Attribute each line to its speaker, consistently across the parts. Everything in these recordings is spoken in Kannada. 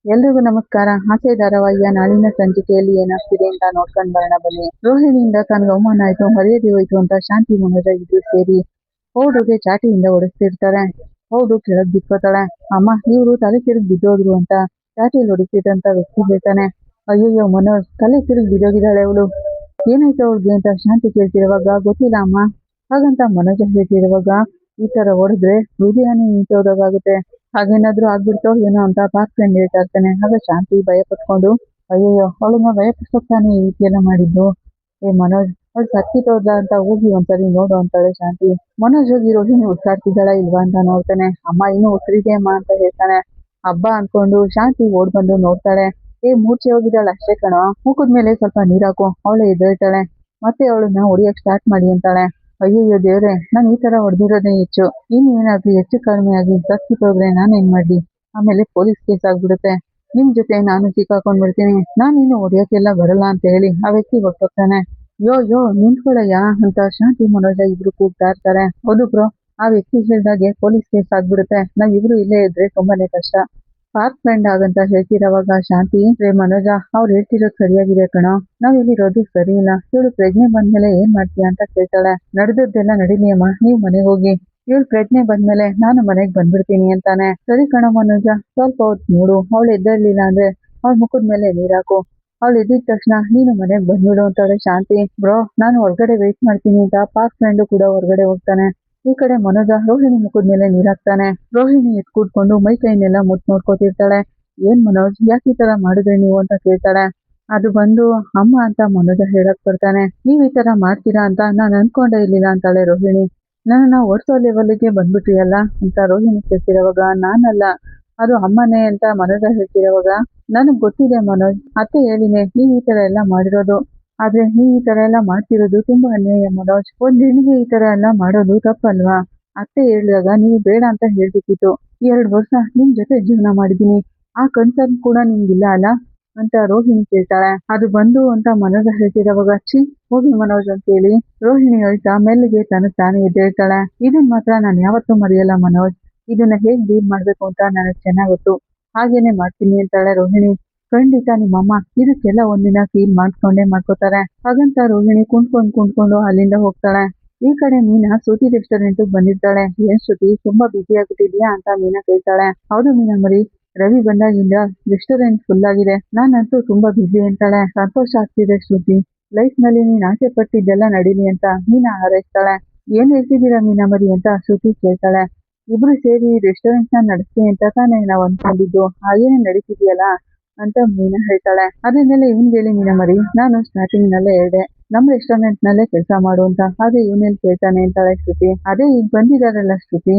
Speaker 1: ಎಲ್ರಿಗೂ ನಮಸ್ಕಾರ. ಹಾಸ್ಯ ಧಾರಾವಾಹಿಯ ನಾಳಿನ ಸಂಚಿಕೆಯಲ್ಲಿ ಏನಾಗ್ತಿದೆ ಅಂತ ನೋಡ್ಕೊಂಡ್ ಬರೋಣ ಬನ್ನಿ. ರೋಹಿಣಿಯಿಂದ ತನಗೆ ಅವಮಾನ ಆಯ್ತು, ಮರ್ಯಾದೆ ಹೋಯ್ತು ಅಂತ ಶಾಂತಿ ಮನೋಜ ಇಬ್ರು ಸೇರಿ ಹೌಡುಗೆ ಚಾಟಿಯಿಂದ ಹೊಡಿಸ್ತಿರ್ತಾರೆ. ಹೌಡು ಕೆಳಗ್ ಬಿತ್ಕೋತಾಳೆ. ಅಮ್ಮ, ಇವ್ರು ತಲೆ ತಿರುಗಿ ಬಿದ್ದೋದ್ರು ಅಂತ ಚಾಟಿಯಲ್ಲಿ ಹೊಡಿತಿದ್ದಂತ ವ್ಯಕ್ತಿ ಹೇಳ್ತಾನೆ. ಅಯ್ಯಯ್ಯೋ ಮನೋಜ್, ತಲೆ ತಿರುಗಿ ಬಿದ್ದೋಗಿದ್ದಾಳೆ ಅವಳು, ಏನಾಯ್ತು ಅವಳಿಗೆ ಅಂತ ಶಾಂತಿ ಕೇಳ್ತಿರುವಾಗ ಗೊತ್ತಿಲ್ಲ ಅಮ್ಮ ಹಾಗಂತ ಮನೋಜ ಹೇಳ್ತಿರುವಾಗ, ಈ ತರ ಹೊಡೆದ್ರೆ ಹೃದಯನೇ ನಿಂತೋದಾಗುತ್ತೆ, ಹಾಗೇನಾದ್ರೂ ಆಗ್ಬಿಡ್ತೋ ಏನೋ ಅಂತ ಪಾಕ್ ಫ್ರೆಂಡ್ ಹೇಳ್ತಾ ಇರ್ತಾನೆ. ಆಗ ಶಾಂತಿ ಭಯ ಪಟ್ಕೊಂಡು, ಅಯ್ಯಯ್ಯೋ ಅವಳನ್ನ ಭಯ ಪಡ್ಸೋಕ್ತಾನೆ ಈ ರೀತಿ ಎಲ್ಲ ಮಾಡಿದ್ದು. ಏ ಮನೋಜ್, ಅವಳು ಸತ್ತಿತೋದ ಅಂತ ಹೋಗಿ ಒಂದ್ಸರಿ ನೋಡು ಅಂತಾಳೆ ಶಾಂತಿ. ಮನೋಜ್ ಹೋಗಿ ರೋಹಿಣಿ ಉಸಿರಾಡ್ತಿದ್ದಾಳ ಇಲ್ವಾ ಅಂತ ನೋಡ್ತಾನೆ. ಅಮ್ಮ ಇನ್ನೂ ಉಸಿರಿದೆ ಅಮ್ಮ ಅಂತ ಹೇಳ್ತಾನೆ. ಹಬ್ಬ ಅನ್ಕೊಂಡು ಶಾಂತಿ ಓಡ್ ಬಂದು ನೋಡ್ತಾಳೆ. ಮೂರ್ಛೆ ಹೋಗಿದ್ದಾಳೆ ಅಷ್ಟೇ ಕಣೋ, ಮುಖದ ಮೇಲೆ ಸ್ವಲ್ಪ ನೀರಾಕು, ಅವಳು ಎದ್ದೇಳ್ತಾಳೆ. ಮತ್ತೆ ಅವಳನ್ನ ಹೊಡಿಯಕ್ ಸ್ಟಾರ್ಟ್ ಮಾಡಿ ಅಂತಾಳೆ. ಅಯ್ಯಯ್ಯೋ ದೇವ್ರೆ, ನಾನು ಈ ತರ ಹೊಡೆದಿರೋದೇ ಹೆಚ್ಚು, ಏನಾದ್ರೂ ಹೆಚ್ಚು ಕಡಿಮೆ ಆಗಿ ಸತ್ತಿತೋದ್ರೆ ನಾನೇನ್ ಮಾಡ್ಲಿ, ಆಮೇಲೆ ಪೊಲೀಸ್ ಕೇಸ್ ಆಗ್ಬಿಡುತ್ತೆ, ನಿಮ್ ಜೊತೆ ನಾನು ಸಿಕ್ಕಾಕೊಂಡ್ಬಿಡ್ತೀನಿ, ನಾನೇನು ಹೊಡಿಯೋಕೆಲ್ಲ ಬರಲ್ಲ ಅಂತ ಹೇಳಿ ಆ ವ್ಯಕ್ತಿ ಹೊರಟೋಗ್ತಾನೆ. ಯೋ ನಿಂತ್ಕೊಳ್ಳಯ್ಯ ಅಂತ ಶಾಂತಿ ಮನೋಜ ಇಬ್ರು ಕೂಗ್ತಾ ಇರ್ತಾರೆ. ಹೌದು ಬ್ರೋ, ಆ ವ್ಯಕ್ತಿ ಹೇಳ್ದಾಗೆ ಪೊಲೀಸ್ ಕೇಸ್ ಆಗ್ಬಿಡುತ್ತೆ, ನಾವಿಬ್ರು ಇಲ್ಲೇ ಇದ್ರೆ ತುಂಬಾನೇ ಕಷ್ಟ. ಪಾರ್ಕ್ ಫ್ರೆಂಡ್ ಆಗಂತ ಹೇಳ್ತಿರೋವಾಗ ಶಾಂತಿ, ರೇ ಮನೋಜ, ಅವ್ರು ಹೇಳ್ತಿರೋದು ಸರಿಯಾಗಿದೆ ಕಣೋ, ನಾವ್ ಇಲ್ಲಿರೋದು ಸರಿ ಇಲ್ಲ, ಇವಳು ಪ್ರಜ್ಞೆ ಬಂದ್ಮೇಲೆ ಏನ್ ಮಾಡ್ತೀಯ ಅಂತ ಕೇಳ್ತಾಳೆ. ನಡೆದದ್ದೆಲ್ಲ ನಡೀಲಿ ಅಮ್ಮ, ನೀವ್ ಮನೆಗೆ ಹೋಗಿ, ಇವಳು ಪ್ರಜ್ಞೆ ಬಂದ್ಮೇಲೆ ನಾನು ಮನೆಗ್ ಬಂದ್ಬಿಡ್ತೀನಿ ಅಂತಾನೆ. ಸರಿ ಕಣೋ ಮನೋಜ, ಸ್ವಲ್ಪ ಹೊತ್ತು ನೋಡು, ಅವಳು ಎದ್ದೇಳಿಲ್ಲ ಅಂದ್ರೆ ಅವಳ ಮುಖದ ಮೇಲೆ ನೀರಾಕು, ಅವಳು ಎದ್ದಿದ ತಕ್ಷಣ ನೀನು ಮನೆಗ್ ಬಂದ್ಬಿಡು ಅಂತಾಳೆ ಶಾಂತಿ. ಬ್ರೋ, ನಾನು ಹೊರಗಡೆ ವೇಟ್ ಮಾಡ್ತೀನಿ ಅಂತ ಪಾರ್ಕ್ ಫ್ರೆಂಡ್ ಕೂಡ ಹೊರಗಡೆ ಹೋಗ್ತಾನೆ. ಈ ಕಡೆ ಮನೋಜ ರೋಹಿಣಿ ಮುಖದ ಮೇಲೆ ನೀರಾಕ್ತಾನೆ. ರೋಹಿಣಿ ಎತ್ ಕೂತ್ಕೊಂಡು ಮೈ ಕೈನೆಲ್ಲ ಮುಟ್ ನೋಡ್ಕೋತಿರ್ತಾಳೆ. ಏನ್ ಮನೋಜ್, ಯಾಕೆ ಈ ತರ ಮಾಡಿದ್ರೆ ನೀವು ಅಂತ ಕೇಳ್ತಾಳೆ. ಅದು ಬಂದು ಅಮ್ಮ ಅಂತ ಮನೋಜ ಹೇಳಕ್ ಬರ್ತಾನೆ. ನೀವ್ ಈ ತರ ಮಾಡ್ತೀರಾ ಅಂತ ನಾನ್ ಅನ್ಕೊಂಡೇ ಇರ್ಲಿಲ್ಲ ಅಂತಾಳೆ ರೋಹಿಣಿ. ನನ್ನ ಓಡಿಸೋ ಲೆವೆಲ್ಗೆ ಬಂದ್ಬಿಟ್ರಿಯಲ್ಲ ಅಂತ ರೋಹಿಣಿ ಕೇಳ್ತಿರೋವಾಗ, ನಾನಲ್ಲ ಅದು ಅಮ್ಮನೇ ಅಂತ ಮನೋಜ ಹೇಳ್ತಿರೋವಾಗ, ನನಗ್ ಗೊತ್ತಿದೆ ಮನೋಜ್, ಅತ್ತೆ ಹೇಳಿನೇ ನೀವ್ ಈ ತರ ಎಲ್ಲ ಮಾಡಿರೋದು, ಆದ್ರೆ ನೀವ್ ಈ ತರ ಎಲ್ಲ ಮಾಡ್ತಿರೋದು ತುಂಬಾ ಅನ್ಯಾಯ ಮನೋಜ್, ಒಂದ್ ಹೆಣ್ಣಿಗೆ ಈ ತರ ಎಲ್ಲ ಮಾಡೋದು ತಪ್ಪಲ್ವಾ, ಅತ್ತೆ ಹೇಳಿದಾಗ ನೀವು ಬೇಡ ಅಂತ ಹೇಳ್ಬೇಕಿತ್ತು, 2 ವರ್ಷ ನಿಮ್ ಜೊತೆ ಜೀವನ ಮಾಡಿದೀನಿ, ಆ ಕನ್ಸರ್ನ್ ಕೂಡ ನಿಮ್ಗಿಲ್ಲ ಅಲ್ಲ ಅಂತ ರೋಹಿಣಿ ಕೇಳ್ತಾಳೆ. ಅದು ಬಂದು ಅಂತ ಮನೋಜ ಹೇಳ್ತಿರೋವಾಗ, ಛೀ ಹೋಗಿ ಮನೋಜ್ ಅಂತ ಹೇಳಿ ರೋಹಿಣಿ ಹೇಳ್ತಾ ಮೆಲ್ಲಿಗೆ ತನಗ್ ತಾನೇ ಎದ್ದೇಳ್ತಾಳೆ. ಇದನ್ ಮಾತ್ರ ನಾನು ಯಾವತ್ತೂ ಮರೆಯಲ್ಲ ಮನೋಜ್, ಇದನ್ನ ಹೇಗ್ ಡೀಲ್ ಮಾಡ್ಬೇಕು ಅಂತ ನನಗ್ ಚೆನ್ನಾಗ್ ಗೊತ್ತು, ಹಾಗೇನೆ ಮಾಡ್ತೀನಿ ಅಂತಾಳೆ ರೋಹಿಣಿ. ಖಂಡಿತ ನಿಮ್ಮಮ್ಮ ಇದಕ್ಕೆಲ್ಲ ಒಂದಿನ ಫೀಲ್ ಮಾಡ್ಕೋತಾರೆ. ಹಾಗಂತ ರೋಹಿಣಿ ಕುಂಡ್ಕೊಂಡು ಅಲ್ಲಿಂದ ಹೋಗ್ತಾಳೆ. ಈ ಕಡೆ ಮೀನಾ ಶ್ರುತಿ ರೆಸ್ಟೋರೆಂಟ್ ಬಂದಿರ್ತಾಳೆ. ಏನ್ ಶ್ರುತಿ, ತುಂಬಾ ಬ್ಯುಸಿ ಆಗ್ಬಿಟ್ಟಿದ್ಯಾ ಅಂತ ಮೀನಾ ಕೇಳ್ತಾಳೆ. ಹೌದು ಮೀನಾ ಮರಿ, ರವಿ ಬಂದಾಗಿಂದ ರೆಸ್ಟೋರೆಂಟ್ ಫುಲ್ ಆಗಿದೆ, ನಾನಂತೂ ತುಂಬಾ ಬ್ಯುಸಿ ಅಂತಾಳೆ. ಸಂತೋಷ ಆಗ್ತಿದೆ ಶ್ರುತಿ, ಲೈಫ್ ನಲ್ಲಿ ನೀನ್ ಆಸೆ ಪಟ್ಟಿದ್ದೆಲ್ಲ ನಡೀಲಿ ಅಂತ ಮೀನಾ ಹಾರೈಸ್ತಾಳೆ. ಏನ್ ಹೇಳ್ತಿದ್ದೀರಾ ಮೀನಾ ಮರಿ ಅಂತ ಶ್ರುತಿ ಕೇಳ್ತಾಳೆ. ಇಬ್ರು ಸೇರಿ ರೆಸ್ಟೋರೆಂಟ್ ನ ನಡೆಸ್ತೀನಿ ಅಂತ ತಾನೇ ನಾವ್ ಅನ್ಕೊಂಡಿದ್ದು, ಹಾಗೇನೆ ನಡೀತಿದ್ಯಲ್ಲ ಅಂತ ಮೀನಾ ಹೇಳ್ತಾಳೆ. ಅದನ್ನೆಲ್ಲ ಇವ್ನ್ ಹೇಳಿ ಮೀನಾ ಮರಿ, ನಾನು ಸ್ಟಾರ್ಟಿಂಗ್ ನಲ್ಲೇ ಹೇಳ್ದೆ ನಮ್ ರೆಸ್ಟೋರೆಂಟ್ ನಲ್ಲೇ ಕೆಲಸ ಮಾಡು ಅಂತ, ಹಾಗೆ ಇವನೇಲ್ ಕೇಳ್ತಾನೆ ಅಂತಾಳೆ ಶ್ರುತಿ. ಅದೇ ಈಗ ಬಂದಿದಾರಲ್ಲ ಶ್ರುತಿ,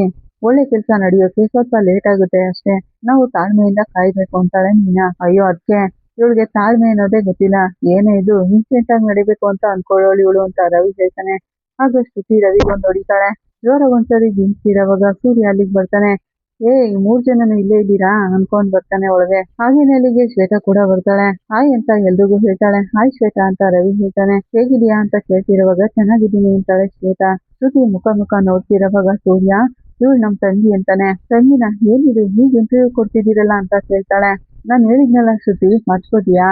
Speaker 1: ಒಳ್ಳೆ ಕೆಲಸ ನಡೆಯೋಕೆ ಸ್ವಲ್ಪ ಲೇಟ್ ಆಗುತ್ತೆ ಅಷ್ಟೇ, ನಾವು ತಾಳ್ಮೆಯಿಂದ ಕಾಯ್ಬೇಕು ಅಂತಾಳೆ ಮೀನಾ. ಅಯ್ಯೋ ಅದ್ಕೆ ಇವಳಿಗೆ ತಾಳ್ಮೆ ಅನ್ನೋದೇ ಗೊತ್ತಿಲ್ಲ, ಏನೇ ಇದು ಇನ್ಸ್ಟೆಂಟ್ ಆಗಿ ನಡಿಬೇಕು ಅಂತ ಅನ್ಕೊಳ್ಳೋಳು ಇವಳು ಅಂತ ರವಿ ಹೇಳ್ತಾನೆ. ಆಗ ಶ್ರುತಿ ರವಿಗೊಂದು ಹೊಡಿತಾಳೆ. ಜೋರಾಗಿ ಒಂದ್ಸರಿ ಗಿಂಚ್ತಿರೋವಾಗ ಸೂರ್ಯ ಅಲ್ಲಿಗೆ ಬರ್ತಾನೆ. 3 ಜನನು ಇಲ್ಲೇ ಇದ್ದೀರಾ ಅನ್ಕೊಂಡ್ ಬರ್ತಾನೆ ಒಳಗೆ. ಹಾಗೇನೆ ಅಲ್ಲಿಗೆ ಶ್ವೇತಾ ಕೂಡ ಬರ್ತಾಳೆ. ಹಾಯ್ ಅಂತ ಎಲ್ರಿಗೂ ಹೇಳ್ತಾಳೆ. ಹಾಯ್ ಶ್ವೇತಾ ಅಂತ ರವಿ ಹೇಳ್ತಾನೆ. ಹೇಗಿದ್ಯಾ ಅಂತ ಕೇಳ್ತಿರುವಾಗ, ಚೆನ್ನಾಗಿದ್ದೀನಿ ಅಂತಾಳೆ ಶ್ವೇತಾ. ಶ್ರುತಿ ಮುಖ ನೋಡ್ತಿರೋವಾಗ ಸೂರ್ಯ, ಇವಳು ನಮ್ ತಂಗಿ ಅಂತಾನೆ. ತಂಗಿನ, ಏನಿದು ಹೀಗೆ ಇಂಟರ್ವ್ಯೂ ಕೊಡ್ತಿದ್ದೀರಲ್ಲ ಅಂತ ಕೇಳ್ತಾಳೆ. ನಾನ್ ಹೇಳಿದ್ನಲ್ಲ ಶ್ರುತಿ, ಮರ್ತ್ಕೋದ್ಯಾ,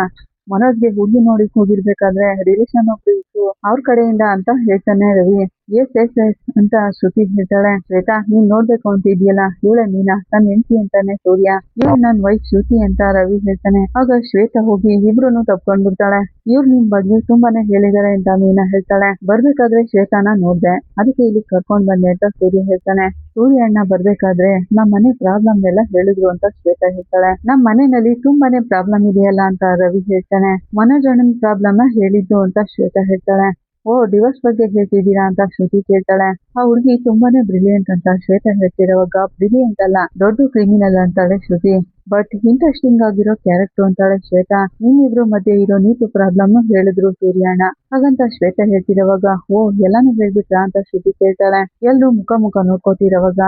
Speaker 1: ಮನೋಜ್ಗೆ ಹುಡುಗಿ ನೋಡಿ ಹೋಗಿರ್ಬೇಕಾದ್ರೆ ರಿಲೇಷನ್ ಒಬ್ರು ಇತ್ತು ಅವ್ರ ಕಡೆಯಿಂದ ಅಂತ ಹೇಳ್ತಾನೆ ರವಿ. ಎಸ್ ಅಂತ ಶ್ರುತಿ ಹೇಳ್ತಾಳೆ. ಶ್ವೇತಾ, ನೀನ್ ನೋಡ್ಬೇಕು ಅಂತ ಇದೆಯಲ್ಲ, ಇವಳೆ ಮೀನಾ, ನನ್ ಹೆಂಡತಿ ಅಂತಾನೆ ಸೂರ್ಯ, ಇವಳು ನನ್ ವೈಫ್ ಶ್ರುತಿ ಅಂತ ರವಿ ಹೇಳ್ತಾನೆ. ಆಗ ಶ್ವೇತಾ ಹೋಗಿ ಇಬ್ರುನು ತಪ್ಕೊಂಡ್ಬಿಡ್ತಾಳೆ. ಇವ್ರು ನಿಮ್ ಬಗ್ಗೆ ತುಂಬಾನೇ ಹೇಳಿದಾರೆ ಅಂತ ಮೀನಾ ಹೇಳ್ತಾಳೆ. ಬರ್ಬೇಕಾದ್ರೆ ಶ್ವೇತಾನ ನೋಡ್ದೆ, ಅದಕ್ಕೆ ಇಲ್ಲಿ ಕರ್ಕೊಂಡ್ ಬಂದೆ ಅಂತ ಸೂರ್ಯ ಹೇಳ್ತಾನೆ. ಸೂರ್ಯ ಅಣ್ಣ ಬರ್ಬೇಕಾದ್ರೆ ನಮ್ ಮನೆ ಪ್ರಾಬ್ಲಮ್ ಎಲ್ಲ ಹೇಳಿದ್ರು ಅಂತ ಶ್ವೇತಾ ಹೇಳ್ತಾಳೆ. ನಮ್ ಮನೆಯಲ್ಲಿ ತುಂಬಾನೇ ಪ್ರಾಬ್ಲಮ್ ಇದೆಯಲ್ಲ ಅಂತ ರವಿ ಹೇಳ್ತಾನೆ. ಮನೋಜ್ ಅಣ್ಣನ್ ಪ್ರಾಬ್ಲಮ್ ಹೇಳಿದ್ದು ಅಂತ ಶ್ವೇತಾ ಹೇಳ್ತಾಳೆ. ಓ, ಡಿವೋರ್ಸ್ ಬಗ್ಗೆ ಹೇಳ್ತಿದ್ದೀರಾ ಅಂತ ಶ್ರುತಿ ಕೇಳ್ತಾಳೆ. ಆ ಹುಡುಗಿ ತುಂಬಾನೇ ಬ್ರಿಲಿಯಂಟ್ ಅಂತ ಶ್ವೇತಾ ಹೇಳ್ತಿರೋವಾಗ, ಬ್ರಿಲಿಯಂಟ್ ಅಲ್ಲ, ದೊಡ್ಡ ಕ್ರಿಮಿನಲ್ ಅಂತಾಳೆ ಶ್ರುತಿ. ಬಟ್ ಇಂಟ್ರೆಸ್ಟಿಂಗ್ ಆಗಿರೋ ಕ್ಯಾರೆಕ್ಟರ್ ಅಂತಾಳೆ ಶ್ವೇತಾ. ನಿಮ್ಮಿಬ್ರು ಮಧ್ಯೆ ಇರೋ ನೀಟು ಪ್ರಾಬ್ಲಮ್ ಹೇಳಿದ್ರು ಸೂರ್ಯಣ್ಣ. ಹಾಗಂತ ಶ್ವೇತಾ ಹೇಳ್ತಿರೋವಾಗ, ಓ ಎಲ್ಲಾನು ಹೇಳ್ಬಿಟ್ರಾ ಅಂತ ಶ್ರುತಿ ಕೇಳ್ತಾಳೆ. ಎಲ್ರು ಮುಖ ನೋಡ್ಕೋತಿರೋವಾಗ,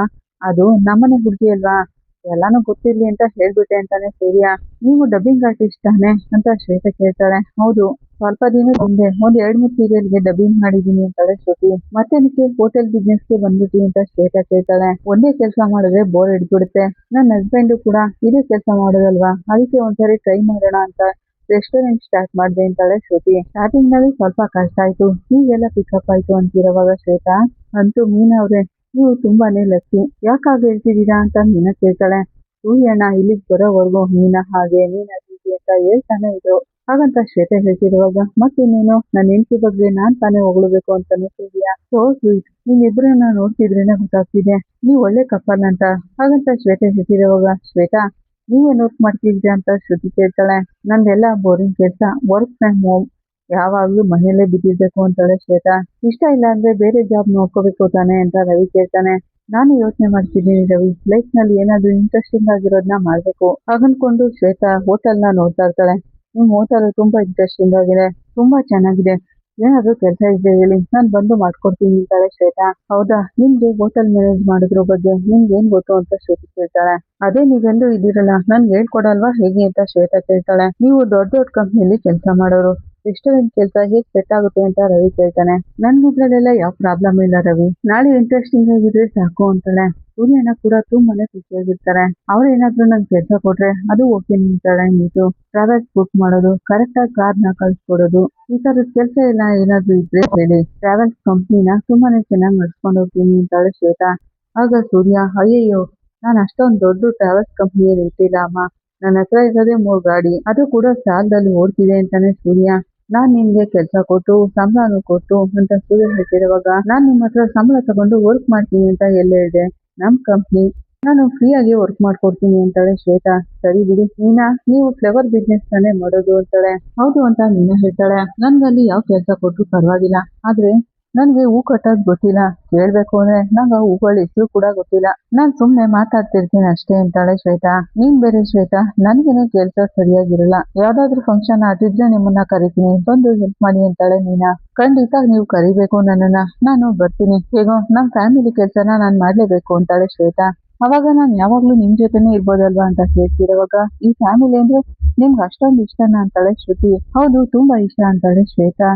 Speaker 1: ಅದು ನಮ್ಮನೆ ಹುಡುಗಿ ಅಲ್ವಾ, ಎಲ್ಲಾನು ಗೊತ್ತಿರ್ಲಿ ಅಂತ ಹೇಳ್ಬಿಟ್ಟೆ ಅಂತಾನೆ ಸೂರ್ಯ. ನೀವು ಡಬ್ಬಿಂಗ್ ಆರ್ಟಿಸ್ಟ್ ತಾನೆ ಅಂತ ಶ್ವೇತಾ ಕೇಳ್ತಾಳೆ. ಹೌದು, ಸ್ವಲ್ಪ ದಿನದ ಹಿಂದೆ ಒಂದ್ 2-3 ಸೀರಿಯಲ್ಗೆ ಡಬ್ಬಿಂಗ್ ಮಾಡಿದೀನಿ ಅಂತಾಳೆ ಶ್ರುತಿ. ಮತ್ತೆ ನಿಕ್ಕೆ ಹೋಟೆಲ್ ಬಿಸ್ನೆಸ್ಗೆ ಬಂದ್ಬಿಟ್ಟಿ ಅಂತ ಶ್ವೇತಾ ಕೇಳ್ತಾಳೆ. ಒಂದೇ ಕೆಲಸ ಮಾಡಿದ್ರೆ ಬೋರ್ ಹಿಡ್ಬಿಡುತ್ತೆ. ನನ್ನ ಹಸ್ಬೆಂಡ್ ಕೂಡ ಇದೇ ಕೆಲಸ ಮಾಡೋದಲ್ವಾ, ಅದಕ್ಕೆ ಒಂದ್ಸರಿ ಟ್ರೈ ಮಾಡೋಣ ಅಂತ ರೆಸ್ಟೋರೆಂಟ್ ಸ್ಟಾರ್ಟ್ ಮಾಡಿದೆ ಅಂತಾಳೆ ಶ್ರುತಿ. ಸ್ಟಾರ್ಟಿಂಗ್ ನಲ್ಲಿ ಸ್ವಲ್ಪ ಕಷ್ಟ ಆಯ್ತು, ಈಗೆಲ್ಲ ಪಿಕಪ್ ಆಯ್ತು ಅಂತಿರೋವಾಗ ಶ್ವೇತಾ, ಅಂತೂ ಮೀನಾ ಅವ್ರೆ ನೀವು ತುಂಬಾನೇ ಲಕ್ಕಿ. ಯಾಕಾಗ ಹೇಳ್ತಿದ್ದೀರಾ ಅಂತ ಮೀನಾ ಕೇಳ್ತಾಳೆ. ಸೂರ್ಯಣ್ಣ ಇಲ್ಲಿಗೆ ಬರೋವರೆಗೂ ಮೀನಾ ಹಾಗೆ ಮೀನಾ ಹೀಗೆ ಅಂತ ಹೇಳ್ತಾನೆ ಇದ್ರು. ಹಾಗಂತ ಶ್ವೇತಾ ಹೇಳ್ತಿರುವಾಗ ಮತ್ತಿನ್ನೇನು ನನ್ನ ಹೆಂಡತಿ ಬಗ್ಗೆ ನಾನ್ ತಾನೇ ಹೊಗಳ್ಬೇಕು ಅಂತಾನೆ ಸೂರ್ಯ. ಸೋ ಸ್ವೀಟ್, ನಿಮ್ಮಿಬ್ರನ್ನ ನೋಡ್ತಿದ್ರೇನೆ ಗೊತ್ತಾಗ್ತಿದೆ ನೀವ್ ಒಳ್ಳೆ ಕಪಲ್ ಅಂತ. ಹಾಗಂತ ಶ್ವೇತಾ ಹೇಳ್ತಿರುವಾಗ, ಶ್ವೇತಾ ನೀವೇನ್ ವರ್ಕ್ ಮಾಡ್ತಿದ್ರಿ ಅಂತ ಶ್ರುತಿ ಕೇಳ್ತಾಳೆ. ನಂದೆಲ್ಲ ಬೋರಿಂಗ್ ಕೆಲಸ, ವರ್ಕ್ ಫ್ರಮ್ ಹೋಮ್, ಯಾವಾಗ್ಲೂ ಮನೆಯಲ್ಲೇ ಬಿದ್ದಿರ್ಬೇಕು ಅಂತಾಳೆ ಶ್ವೇತಾ. ಇಷ್ಟ ಇಲ್ಲ ಅಂದ್ರೆ ಬೇರೆ ಜಾಬ್ ನೋಡ್ಕೋಬೇಕು ತಾನೆ ಅಂತ ರವಿ ಕೇಳ್ತಾನೆ. ನಾನು ಯೋಚನೆ ಮಾಡ್ತಿದ್ದೀನಿ ರವಿ, ಲೈಫ್ ನಲ್ಲಿ ಏನಾದ್ರೂ ಇಂಟ್ರೆಸ್ಟಿಂಗ್ ಆಗಿರೋದನ್ನ ಮಾಡ್ಬೇಕು ಹಾಗನ್ಕೊಂಡು ಶ್ವೇತಾ ಹೋಟೆಲ್ನ ನೋಡ್ತಾ ಇರ್ತಾಳೆ. ನಿಮ್ ಹೋಟೆಲ್ ತುಂಬಾ ಇಂಟ್ರೆಸ್ಟಿಂಗ್ ಆಗಿದೆ, ತುಂಬಾ ಚೆನ್ನಾಗಿದೆ, ಏನಾದ್ರೂ ಕೆಲಸ ಇದ್ರೆ ಹೇಳಿ ನಾನು ಬಂದು ಮಾಡ್ಕೊಡ್ತೀನಿ ಅಂತಾಳೆ ಶ್ವೇತಾ. ಹೌದಾ, ನಿಮ್ಗೆ ಹೋಟೆಲ್ ಮ್ಯಾನೇಜ್ ಮಾಡೋದ್ರ ಬಗ್ಗೆ ನಿಮ್ಗೆ ಏನ್ ಗೊತ್ತು ಅಂತ ಶ್ವೇತಾ ಕೇಳ್ತಾಳೆ. ಅದೇ ನೀವೆಲ್ಲೂ ಇದ್ದೀರಲ್ಲ ನನ್ಗೆ ಹೇಳ್ಕೊಡಲ್ವಾ ಹೇಗೆ ಅಂತ ಶ್ವೇತಾ ಕೇಳ್ತಾಳೆ. ನೀವು ದೊಡ್ಡ ದೊಡ್ಡ ಕಂಪ್ನಿಲಿ ಕೆಲಸ ಮಾಡೋರು, ರೆಸ್ಟೋರೆಂಟ್ ಕೆಲಸ ಹೇಗ್ ಸೆಟ್ ಆಗುತ್ತೆ ಅಂತ ರವಿ ಕೇಳ್ತಾನೆ. ನನ್ಗಿದ್ರಲ್ಲೆಲ್ಲ ಯಾವ ಪ್ರಾಬ್ಲಮ್ ಇಲ್ಲ ರವಿ, ನಾಳೆ ಇಂಟ್ರೆಸ್ಟಿಂಗ್ ಆಗಿದ್ರೆ ಸಾಕು ಅಂತಾಳೆ. ಸೂರ್ಯಣ್ಣ ಕೂಡ ತುಂಬಾನೇ ಖುಷಿಯಾಗಿರ್ತಾರೆ. ಅವ್ರೇನಾದ್ರೂ ನಂಗೆ ಕೆಲಸ ಕೊಟ್ರೆ ಅದು ಓಕೆ ಅಂತಾಳೆ. ನೀಟು ಟ್ರಾವೆಲ್ಸ್ ಬುಕ್ ಮಾಡೋದು, ಕರೆಕ್ಟ್ ಆಗಿ ಕಾರ್ನ ಕಳ್ಸ್ಕೊಡೋದು, ಈ ತರದ ಕೆಲಸ ಎಲ್ಲ ಏನಾದ್ರೂ ಇದ್ರೆ ಹೇಳಿ, ಟ್ರಾವೆಲ್ಸ್ ಕಂಪ್ನಿನ ತುಂಬಾನೇ ಚೆನ್ನಾಗಿ ನಡ್ಸ್ಕೊಂಡು ಹೋಗ್ತೀನಿ ಅಂತಾಳೆ ಶ್ವೇತಾ. ಆಗ ಸೂರ್ಯ, ಅಯ್ಯಯ್ಯೋ ನಾನು ಅಷ್ಟೊಂದು ದೊಡ್ಡ ಟ್ರಾವೆಲ್ಸ್ ಕಂಪ್ನಿಯಲ್ಲಿ ಇಟ್ಟಿಲ್ಲ ಅಮ್ಮ, ನನ್ನ ಹತ್ರ ಇರೋದೇ 3 ಗಾಡಿ, ಅದು ಕೂಡ ಸಾಲದಲ್ಲಿ ಓಡ್ತಿದೆ ಅಂತಾನೆ ಸೂರ್ಯ. ನಾನ್ ನಿಮ್ಗೆ ಕೆಲಸ ಕೊಟ್ಟು ಸಂಬಳನೂ ಕೊಟ್ಟು ಅಂತ ಸೂರ್ಯ ಹೇಳ್ತಿರುವಾಗ, ನಾನ್ ನಿಮ್ಮ ಹತ್ರ ಸಂಬಳ ತಗೊಂಡು ವರ್ಕ್ ಮಾಡ್ತೀನಿ ಅಂತ ಎಲ್ಲ ಹೇಳಿದೆ, ನಮ್ ಕಂಪ್ನಿ ನಾನು ಫ್ರೀ ಆಗಿ ವರ್ಕ್ ಮಾಡ್ಕೊಡ್ತೀನಿ ಅಂತಾಳೆ ಶ್ವೇತಾ. ಸರಿ ಬಿಡಿ ಮೀನಾ, ನೀವು ಫ್ಲವರ್ ಬಿಸ್ನೆಸ್ ತಾನೇ ಮಾಡೋದು ಅಂತಾಳೆ. ಹೌದು ಅಂತ ಮೀನಾ ಹೇಳ್ತಾಳೆ. ನನ್ಗಲ್ಲಿ ಯಾವ ಕೆಲಸ ಕೊಟ್ರು ಪರವಾಗಿಲ್ಲ, ಆದ್ರೆ ನನ್ಗೆ ಹೂ ಕಟ್ಟೋದ್ ಗೊತ್ತಿಲ್ಲ, ಕೇಳ್ಬೇಕು ಅಂದ್ರೆ ನಂಗ ಹೂಗಳ ಹೆಸರು ಕೂಡ ಗೊತ್ತಿಲ್ಲ, ನಾನ್ ಸುಮ್ನೆ ಮಾತಾಡ್ತಿರ್ತೀನಿ ಅಷ್ಟೇ ಅಂತಾಳೆ ಶ್ವೇತಾ. ನೀನ್ ಬೇರೆ ಶ್ವೇತಾ, ನನ್ಗೇನೆ ಕೆಲ್ಸ ಸರಿಯಾಗಿರಲ್ಲ, ಯಾವ್ದಾದ್ರು ಫಂಕ್ಷನ್ ಆದಿದ್ರೆ ನಿಮ್ಮನ್ನ ಕರಿತೀನಿ, ಬಂದು ಹೆಲ್ಪ್ ಮಾಡಿ ಅಂತಾಳೆ ಮೀನಾ. ಖಂಡಿತ ನೀವು ಕರಿಬೇಕು ನನ್ನನ್ನ, ನಾನು ಬರ್ತೀನಿ, ಹೇಗೋ ನಮ್ ಫ್ಯಾಮಿಲಿ ಕೆಲ್ಸನ ನಾನ್ ಮಾಡ್ಲೇಬೇಕು ಅಂತಾಳೆ ಶ್ವೇತಾ. ಅವಾಗ ನಾನ್ ಯಾವಾಗ್ಲೂ ನಿಮ್ ಜೊತೆನೆ ಇರ್ಬೋದಲ್ವಾ ಅಂತ ಕೇಳ್ತಿರುವಾಗ, ಈ ಫ್ಯಾಮಿಲಿ ಅಂದ್ರೆ ನಿಮ್ಗೆ ಅಷ್ಟೊಂದು ಇಷ್ಟನಾ ಅಂತಾಳೆ ಶ್ರುತಿ. ಹೌದು ತುಂಬಾ ಇಷ್ಟ ಅಂತಾಳೆ ಶ್ವೇತಾ.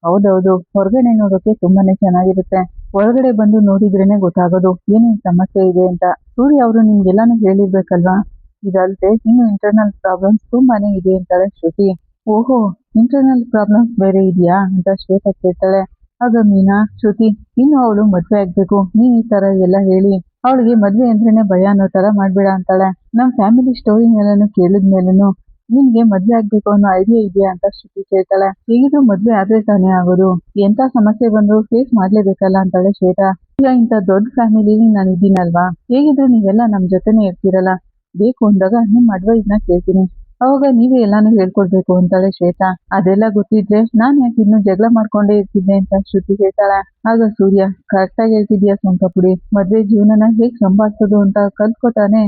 Speaker 1: ಹೌದೌದು, ಹೊರಗಡೆ ನೋಡೋಕೆ ತುಂಬಾನೇ ಚೆನ್ನಾಗಿರುತ್ತೆ, ಒಳಗಡೆ ಬಂದು ನೋಡಿದ್ರೇನೆ ಗೊತ್ತಾಗೋದು ಏನೇನ್ ಸಮಸ್ಯೆ ಇದೆ ಅಂತ. ಸೂರ್ಯ ಅವರು ನಿಮ್ಗೆಲ್ಲಾನು ಹೇಳಿರ್ಬೇಕಲ್ವಾ, ಇದಲ್ದೆ ಇನ್ನು ಇಂಟರ್ನಲ್ ಪ್ರಾಬ್ಲಮ್ಸ್ ತುಂಬಾನೇ ಇದೆ ಅಂತಾಳೆ ಶ್ರುತಿ. ಓಹೋ, ಇಂಟರ್ನಲ್ ಪ್ರಾಬ್ಲಮ್ಸ್ ಬೇರೆ ಇದೆಯಾ ಅಂತ ಶ್ವೇತಾ ಕೇಳ್ತಾಳೆ. ಆಗ ಮೀನಾ, ಶ್ರುತಿ ಇನ್ನು ಅವಳು ಮದ್ವೆ ಆಗ್ಬೇಕು, ನೀನ್ ಈ ತರ ಎಲ್ಲ ಹೇಳಿ ಅವಳಿಗೆ ಮದ್ವೆ ಅಂದ್ರೇನೆ ಭಯ ಅನ್ನೋ ತರ ಮಾಡ್ಬೇಡ ಅಂತಾಳೆ. ನಮ್ ಫ್ಯಾಮಿಲಿ ಸ್ಟೋರಿ ಮೇಲೇನು ಕೇಳಿದ್ಮೇಲೇನು ನಿನ್ಗೆ ಮದ್ವೆ ಆಗ್ಬೇಕು ಅನ್ನೋ ಐಡಿಯಾ ಇದೆಯಾ ಅಂತ ಶ್ರುತಿ ಕೇಳ್ತಾಳೆ. ಹೇಗಿದ್ರು ಮದ್ವೆ ಆದ್ರೆ ತಾನೇ ಆಗೋದು, ಎಂತ ಸಮಸ್ಯೆ ಬಂದ್ರು ಫೇಸ್ ಮಾಡ್ಲೇಬೇಕಲ್ಲ ಅಂತಾಳೆ ಶ್ವೇತಾ. ಈಗ ಇಂಥ ದೊಡ್ಡ ಫ್ಯಾಮಿಲಿಲಿ ನಾನು ಇದ್ದೀನಲ್ವಾ, ಹೇಗಿದ್ರು ನೀವೆಲ್ಲ ನಮ್ ಜೊತೆನೆ ಇರ್ತೀರಲ್ಲ, ಬೇಕು ಅಂದಾಗ ನಿಮ್ ಅಡ್ವೈಸ್ನ ಕೇಳ್ತೀನಿ, ಅವಾಗ ನೀವೇ ಎಲ್ಲಾನು ಹೇಳ್ಕೊಡ್ಬೇಕು ಅಂತಾಳೆ ಶ್ವೇತಾ. ಅದೆಲ್ಲ ಗೊತ್ತಿದ್ರೆ ನಾನ್ ಯಾಕೆ ಇನ್ನು ಜಗಳ ಮಾಡ್ಕೊಂಡೇ ಇರ್ತಿದ್ದೆ ಅಂತ ಶ್ರುತಿ ಹೇಳ್ತಾಳೆ. ಆಗ ಸೂರ್ಯ, ಕರೆಕ್ಟಾಗಿ ಹೇಳ್ತಿದ್ಯಾ ಸೊಂಕಪುಡಿ, ಮದ್ವೆ ಜೀವನನ ಹೇಗ್ ಸಂಭಾಳಿಸೋದು ಅಂತ ಕಲ್ತ್ಕೊತಾನೆ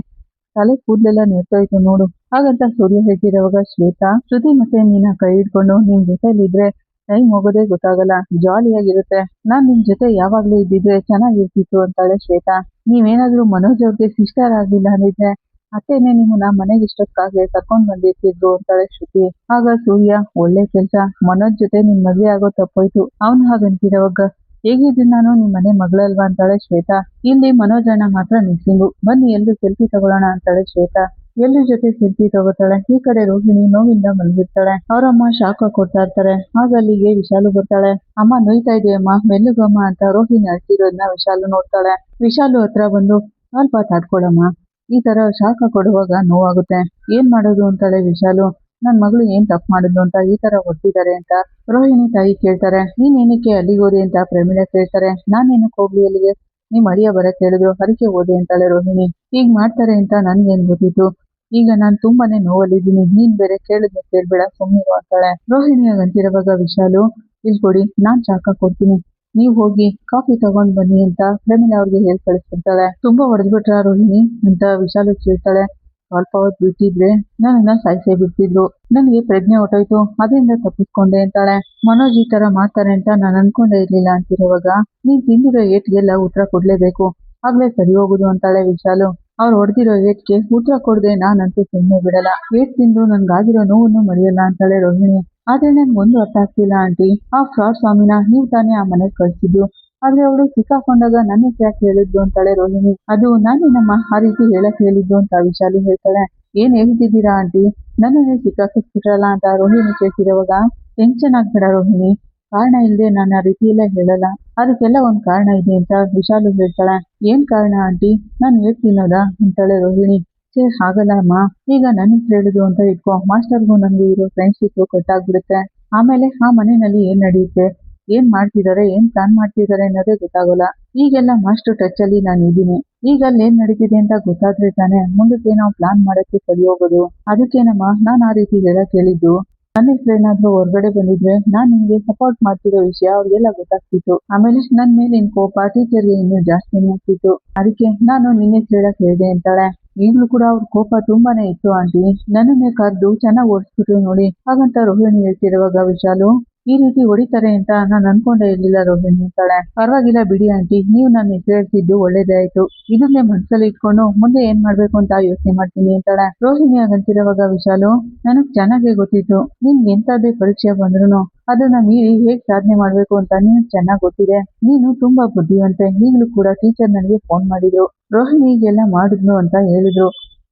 Speaker 1: ತಲೆ ಕೂದಲೆಲ್ಲ ನೆರ್ತೋಯ್ತು ನೋಡು. ಹಾಗಂತ ಸೂರ್ಯ ಹೇಳ್ತಿರೋವಾಗ ಶ್ವೇತಾ, ಶ್ರುತಿ ಮತ್ತೆ ಮೀನಾ ಕೈ ಹಿಡ್ಕೊಂಡು ನಿಮ್ ಜೊತೆಲಿದ್ರೆ ಟೈಮ್ ಹೋಗೋದೇ ಗೊತ್ತಾಗಲ್ಲ, ಜಾಲಿಯಾಗಿರುತ್ತೆ, ನಾನ್ ನಿಮ್ ಜೊತೆ ಯಾವಾಗ್ಲೂ ಇದ್ದಿದ್ರೆ ಚೆನ್ನಾಗಿರ್ತಿತ್ತು ಅಂತಾಳೆ ಶ್ವೇತಾ. ನೀವೇನಾದ್ರೂ ಮನೋಜ್ ಅವ್ರಿಗೆ ಸಿಸ್ಟರ್ ಆಗಿಲ್ಲ ಅಂದಿದ್ರೆ ಅತ್ತೇನೆ ನಿಮ್ಮನ್ನ ಮನೆಗೆ ಇಷ್ಟೊತ್ತಾಗ್ಲೇ ಕರ್ಕೊಂಡ್ ಬಂದಿರ್ತಿದ್ರು ಅಂತಾಳೆ ಶ್ರುತಿ. ಆಗ ಸೂರ್ಯ, ಒಳ್ಳೆ ಕೆಲ್ಸ, ಮನೋಜ್ ಜೊತೆ ನಿಮ್ ಮದ್ವೆ ಆಗೋ ತಪ್ಪೋಯ್ತು, ಅವ್ನು ಹಾಗಂತಿರೋವಾಗ ಹೇಗಿದ್ರು ನಾನು ನಿಮ್ ಮನೆ ಮಗಳಲ್ವಾ ಅಂತಾಳೆ ಶ್ವೇತಾ. ಇಲ್ಲಿ ಮನೋಜ್ ಅಣ್ಣ ಮಾತ್ರ ಮಿಸ್ಸಿಂಗು, ಬನ್ನಿ ಎಲ್ರು ಸೆಲ್ಫಿ ತಗೊಳ್ಳೋಣ ಅಂತಾಳೆ ಶ್ವೇತಾ. ಎಲ್ರ ಜೊತೆ ಸೆಲ್ಫಿ ತಗೋತಾಳೆ. ಈ ಕಡೆ ರೋಹಿಣಿ ನೋವಿಂದ ಮಲಗಿರ್ತಾಳೆ. ಅವರಮ್ಮ ಶಾಖ ಕೊಡ್ತಾ ಇರ್ತಾರೆ. ಆಗ ಅಲ್ಲಿಗೆ ವಿಶಾಲು ಬರ್ತಾಳೆ. ಅಮ್ಮ ನೋಯ್ತಾ ಇದೆಯಮ್ಮ, ಮೆಲ್ಲುಗಮ್ಮ ಅಂತ ರೋಹಿಣಿ ಅಳ್ತಿರೋದನ್ನ ವಿಶಾಲು ನೋಡ್ತಾಳೆ. ವಿಶಾಲು ಹತ್ರ ಬಂದು, ಸ್ವಲ್ಪ ತಡ್ಕೊಳಮ್ಮ, ಈ ತರ ಶಾಖ ಕೊಡುವಾಗ ನೋವಾಗುತ್ತೆ, ಏನ್ ಮಾಡೋದು ಅಂತಾಳೆ ವಿಶಾಲು. ನನ್ ಮಗಳು ಏನ್ ತಪ್ಪು ಮಾಡಿದ್ಲು ಅಂತ ಈ ತರ ಹೊಡ್ತಿದ್ದಾರೆ ಅಂತ ರೋಹಿಣಿ ತಾಯಿ ಕೇಳ್ತಾರೆ. ನೀನ್ ಏನಕ್ಕೆ ಅಲ್ಲಿಗೆ ಹೋದೆ ಅಂತ ಪ್ರಮೀಳಾ ಕೇಳ್ತಾರೆ. ನಾನೇನಕ್ಕೆ ಹೋಗ್ಲಿ ಅಲ್ಲಿಗೆ, ನಿಮ್ ಅಳಿಯ ಬರಕ್ ಹೇಳಿದ್ರು ಅದಕ್ಕೆ ಹೋದೆ ಅಂತಾಳೆ ರೋಹಿಣಿ. ಹೀಗ್ ಮಾಡ್ತಾರೆ ಅಂತ ನನ್ಗೇನ್ ಗೊತ್ತಿತ್ತು, ಈಗ ನಾನ್ ತುಂಬಾನೇ ನೋವಲ್ಲಿದ್ದೀನಿ, ನೀನ್ ಬೇರೆ ಕೇಳಿದ್ನ ಕೇಳ್ಬೇಡ ಸುಮ್ಮನಿರು ಅಂತಾಳೆ. ರೋಹಿಣಿ ಅಂತಿರುವಾಗ ವಿಶಾಲು, ಇಲ್ಕೊಡಿ ನಾನ್ ಶಾಖ ಕೊಡ್ತೀನಿ, ನೀವ್ ಹೋಗಿ ಕಾಫಿ ತಗೊಂಡ್ ಬನ್ನಿ ಅಂತ ಪ್ರಮೀಳಾ ಅವ್ರಿಗೆ ಹೇಳಿ ಕಳಿಸ್ಬಿಡ್ತಾಳೆ. ತುಂಬಾ ಹೊಡೆದ್ಬಿಟ್ರ ರೋಹಿಣಿ ಅಂತ ವಿಶಾಲು ಕೇಳ್ತಾಳೆ. ಸ್ವಲ್ಪ ಹೊತ್ತು ಬಿಟ್ಟಿದ್ರೆ ನನ್ನನ್ನ ಸಾಯಿಸೇ ಬಿಡ್ತಿದ್ರು, ನನಗೆ ಪ್ರಜ್ಞೆ ಹೊಟ್ಟೋಯ್ತು, ಅದರಿಂದ ತಪ್ಪಿಸ್ಕೊಂಡೆ ಅಂತಾಳೆ. ಮನೋಜ್ ಈ ತರ ಮಾಡ್ತಾರೆ ಅಂತ ನಾನು ಅನ್ಕೊಂಡೇ ಇರ್ಲಿಲ್ಲ ಅಂತಿರುವಾಗ, ನೀನ್ ತಿಂದಿರೋ ಏಟ್ಗೆಲ್ಲ ಉತ್ತರ ಕೊಡ್ಲೇಬೇಕು, ಆಗ್ಲೇ ಸರಿ ಹೋಗುದು ಅಂತಾಳೆ ವಿಶಾಲು. ಅವ್ರು ಹೊಡೆದಿರೋ ಏಟ್ಗೆ ಉತ್ತರ ಕೊಡದೆ ನಾನಂತೂ ಸುಮ್ಮನೆ ಬಿಡಲ್ಲ, ಏಟ್ ತಿಂದು ನನ್ಗಾಗಿರೋ ನೋವನ್ನು ಮರೆಯಲ್ಲ ಅಂತಾಳೆ ರೋಹಿಣಿ. ಆದ್ರೆ ನನ್ಗೆ ಒಂದು ಅರ್ಥ ಆಗ್ತಿಲ್ಲ ಆಂಟಿ, ಆ ಫ್ರಾಡ್ ಸ್ವಾಮಿನ ನೀವು ತಾನೇ ಆ ಮನೆಗೆ ಕಳ್ಸಿದ್ದು, ಆದ್ರೆ ಅವಳು ಸಿಕ್ಕಾಕೊಂಡಾಗ ನನ್ನ ಹೆಸರು ಯಾಕೆ ಹೇಳಿದ್ದು ಅಂತಾಳೆ ರೋಹಿಣಿ. ಅದು ನಾನೇನಮ್ಮ ಆ ರೀತಿ ಹೇಳಕ್ ಹೇಳಿದ್ದು ಅಂತ ವಿಶಾಲು ಹೇಳ್ತಾಳೆ. ಏನ್ ಹೇಳ್ತಿದ್ದೀರಾ ಆಂಟಿ, ನನ್ನನ್ನೇ ಸಿಕ್ಕಾಕಿಸ್ಬಿಟ್ರಲ್ಲ ಅಂತ ರೋಹಿಣಿ ಕೇಳ್ತಿರೋವಾಗ, ಟೆನ್ಷನ್ ಆಗ್ಬೇಡ ರೋಹಿಣಿ, ಕಾರಣ ಇಲ್ಲದೆ ನಾನು ಆ ರೀತಿ ಎಲ್ಲ ಹೇಳಲ್ಲ, ಅದಕ್ಕೆಲ್ಲ ಒಂದ್ ಕಾರಣ ಇದೆ ಅಂತ ವಿಶಾಲು ಹೇಳ್ತಾಳೆ. ಏನ್ ಕಾರಣ ಆಂಟಿ, ನಾನು ಹೇಳ್ತೀನೋದಾ ಅಂತಾಳೆ ರೋಹಿಣಿ. ಛೇ ಹಾಗಲ್ಲ ಅಮ್ಮ, ಈಗ ನನ್ನ ಹೆಸರು ಹೇಳಿದ್ರು ಅಂತ ಇಟ್ಕೋ, ಮಾಸ್ಟರ್ಗೂ ನನ್ಗೂ ಇರೋ ಫ್ರೆಂಡ್ಶಿಪ್ ಕಟ್ಟಾಗ್ಬಿಡುತ್ತೆ. ಆಮೇಲೆ ಆ ಮನೆಯಲ್ಲಿ ಏನ್ ನಡೆಯುತ್ತೆ, ಏನ್ ಮಾಡ್ತಿದ್ದಾರೆ, ಏನ್ ಪ್ಲಾನ್ ಮಾಡ್ತಿದ್ದಾರೆ ಅನ್ನೋದೇ ಗೊತ್ತಾಗೋಲ್ಲ. ಈಗೆಲ್ಲ ಮಾಸ್ಟರ್ ಟಚ್ ಅಲ್ಲಿ ನಾನು ಇದ್ದೀನಿ, ಈಗ ಅಲ್ಲಿ ಏನ್ ನಡೀತಿದೆ ಅಂತ ಗೊತ್ತಾದ್ರೆ ತಾನೇ ಮುಂದಕ್ಕೆ ನಾವು ಪ್ಲಾನ್ ಮಾಡಕ್ಕೆ ಸರಿ ಹೋಗೋದು. ಅದಕ್ಕೇನಮ್ಮ ನಾನು ಆ ರೀತಿ ಹೇಳಕ್ ಹೇಳಿದ್ದು. ನನ್ನ ಹೆಸರು ಏನಾದ್ರೂ ಹೊರಗಡೆ ಬಂದಿದ್ರೆ ನಾನ್ ನಿಮ್ಗೆ ಸಪೋರ್ಟ್ ಮಾಡ್ತಿರೋ ವಿಷಯ ಅವ್ರಿಗೆಲ್ಲ ಗೊತ್ತಾಗ್ತಿತ್ತು. ಆಮೇಲೆ ನನ್ ಮೇಲಿನ ಕೋಪ ಟೀಚರ್ಗೆ ಇನ್ನೂ ಜಾಸ್ತಿನೇ ಆಗ್ತಿತ್ತು. ಅದಕ್ಕೆ ನಾನು ನಿನ್ನ ಹೆಸರು ಹೇಳಕ್ ಹೇಳಿದೆ ಅಂತಾಳೆ. ಈಗ್ಲೂ ಕೂಡ ಅವ್ರ ಕೋಪ ತುಂಬಾನೇ ಇತ್ತು ಆಂಟಿ, ನನ್ನನ್ನೇ ಕರೆದು ಚೆನ್ನಾಗಿ ಓಡಿಸ್ಬಿಟ್ರು ನೋಡಿ ಹಾಗಂತ ರೋಹಿಣಿ ಹೇಳ್ತಿರುವಾಗ ವಿಶಾಲು, ಈ ರೀತಿ ಹೊಡಿತಾರೆ ಅಂತ ನಾನು ಅನ್ಕೊಂಡೇ ಇರ್ಲಿಲ್ಲ ರೋಹಿಣಿ ಅಂತಾಳೆ. ಪರವಾಗಿಲ್ಲ ಬಿಡಿ ಆಂಟಿ, ನೀವು ನನ್ನ ಹೆಸರು ಹೇಳ್ತಿದ್ದು ಒಳ್ಳೇದೇ ಆಯ್ತು, ಇದನ್ನೇ ಮನ್ಸಲ್ಲಿ ಇಟ್ಕೊಂಡು ಮುಂದೆ ಏನ್ ಮಾಡ್ಬೇಕು ಅಂತ ಯೋಚನೆ ಮಾಡ್ತೀನಿ ಅಂತಾಳೆ. ರೋಹಿಣಿ ಆಗಂತಿರುವಾಗ ವಿಶಾಲು, ನನಗ್ ಚೆನ್ನಾಗೇ ಗೊತ್ತಿತ್ತು ನಿನ್ಗೆ ಎಂತದೇ ಪರೀಕ್ಷೆ ಬಂದ್ರು ಅದನ್ನ ಮೀರಿ ಹೇಗ್ ಸಾಧನೆ ಮಾಡ್ಬೇಕು ಅಂತ ನೀನು ಚೆನ್ನಾಗ್ ಗೊತ್ತಿದೆ, ನೀನು ತುಂಬಾ ಬುದ್ಧಿವಂತೆ. ಈಗ್ಲೂ ಕೂಡ ಟೀಚರ್ ನನಗೆ ಫೋನ್ ಮಾಡಿದ್ರು, ರೋಹಿಣಿ ಹೀಗೆಲ್ಲ ಮಾಡಿದ್ನು ಅಂತ ಹೇಳಿದ್ರು,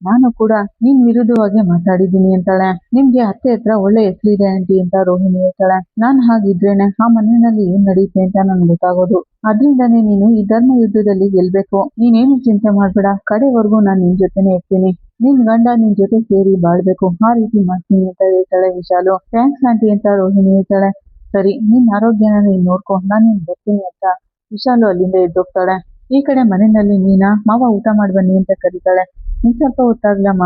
Speaker 1: ನಾನು ಕೂಡ ನಿನ್ ವಿರುದ್ಧವಾಗಿ ಮಾತಾಡಿದ್ದೀನಿ ಅಂತಾಳೆ. ನಿಮ್ಗೆ ಅತ್ತೆ ಹತ್ರ ಒಳ್ಳೆ ಹೆಸರಿದೆ ಆಂಟಿ ಅಂತ ರೋಹಿಣಿ ಹೇಳ್ತಾಳೆ. ನಾನ್ ಹಾಗಿದ್ರೇನೆ ಆ ಮನೆಯಲ್ಲಿ ಏನ್ ನಡೆಯುತ್ತೆ ಅಂತ ನನ್ಗೆ ಗೊತ್ತಾಗೋದು, ಅದ್ರಿಂದಾನೇ ನೀನು ಈ ಧರ್ಮ ಯುದ್ಧದಲ್ಲಿ ಗೆಲ್ಬೇಕು, ನೀನೇನು ಚಿಂತೆ ಮಾಡ್ಬೇಡ, ಕಡೆವರೆಗೂ ನಾನ್ ನಿನ್ ಜೊತೆನೆ ಇರ್ತೀನಿ, ನಿನ್ ಗಂಡ ನಿನ್ ಜೊತೆ ಸೇರಿ ಬಾಳ್ಬೇಕು, ಆ ರೀತಿ ಮಾಡ್ತೀನಿ ಅಂತ ಹೇಳ್ತಾಳೆ ವಿಶಾಲು. ಥ್ಯಾಂಕ್ಸ್ ಆಂಟಿ ಅಂತ ರೋಹಿಣಿ ಹೇಳ್ತಾಳೆ. ಸರಿ, ನಿನ್ ಆರೋಗ್ಯನ ನೀನ್ ನೋಡ್ಕೊ, ನಾನು ನಿನ್ ಬರ್ತೀನಿ ಅಂತ ವಿಶಾಲು ಅಲ್ಲಿಂದ ಎದ್ದೋಗ್ತಾಳೆ. ಈ ಕಡೆ ಮನೆಯಲ್ಲಿ ಮೀನಾ, ಮಾವ ಊಟ ಮಾಡಿ ಬನ್ನಿ ಅಂತ ಕರೀತಾಳೆ. ಇನ್ ಸ್ವಲ್ಪ ಹೊತ್ತಾಗ್ಲಮ್ಮ,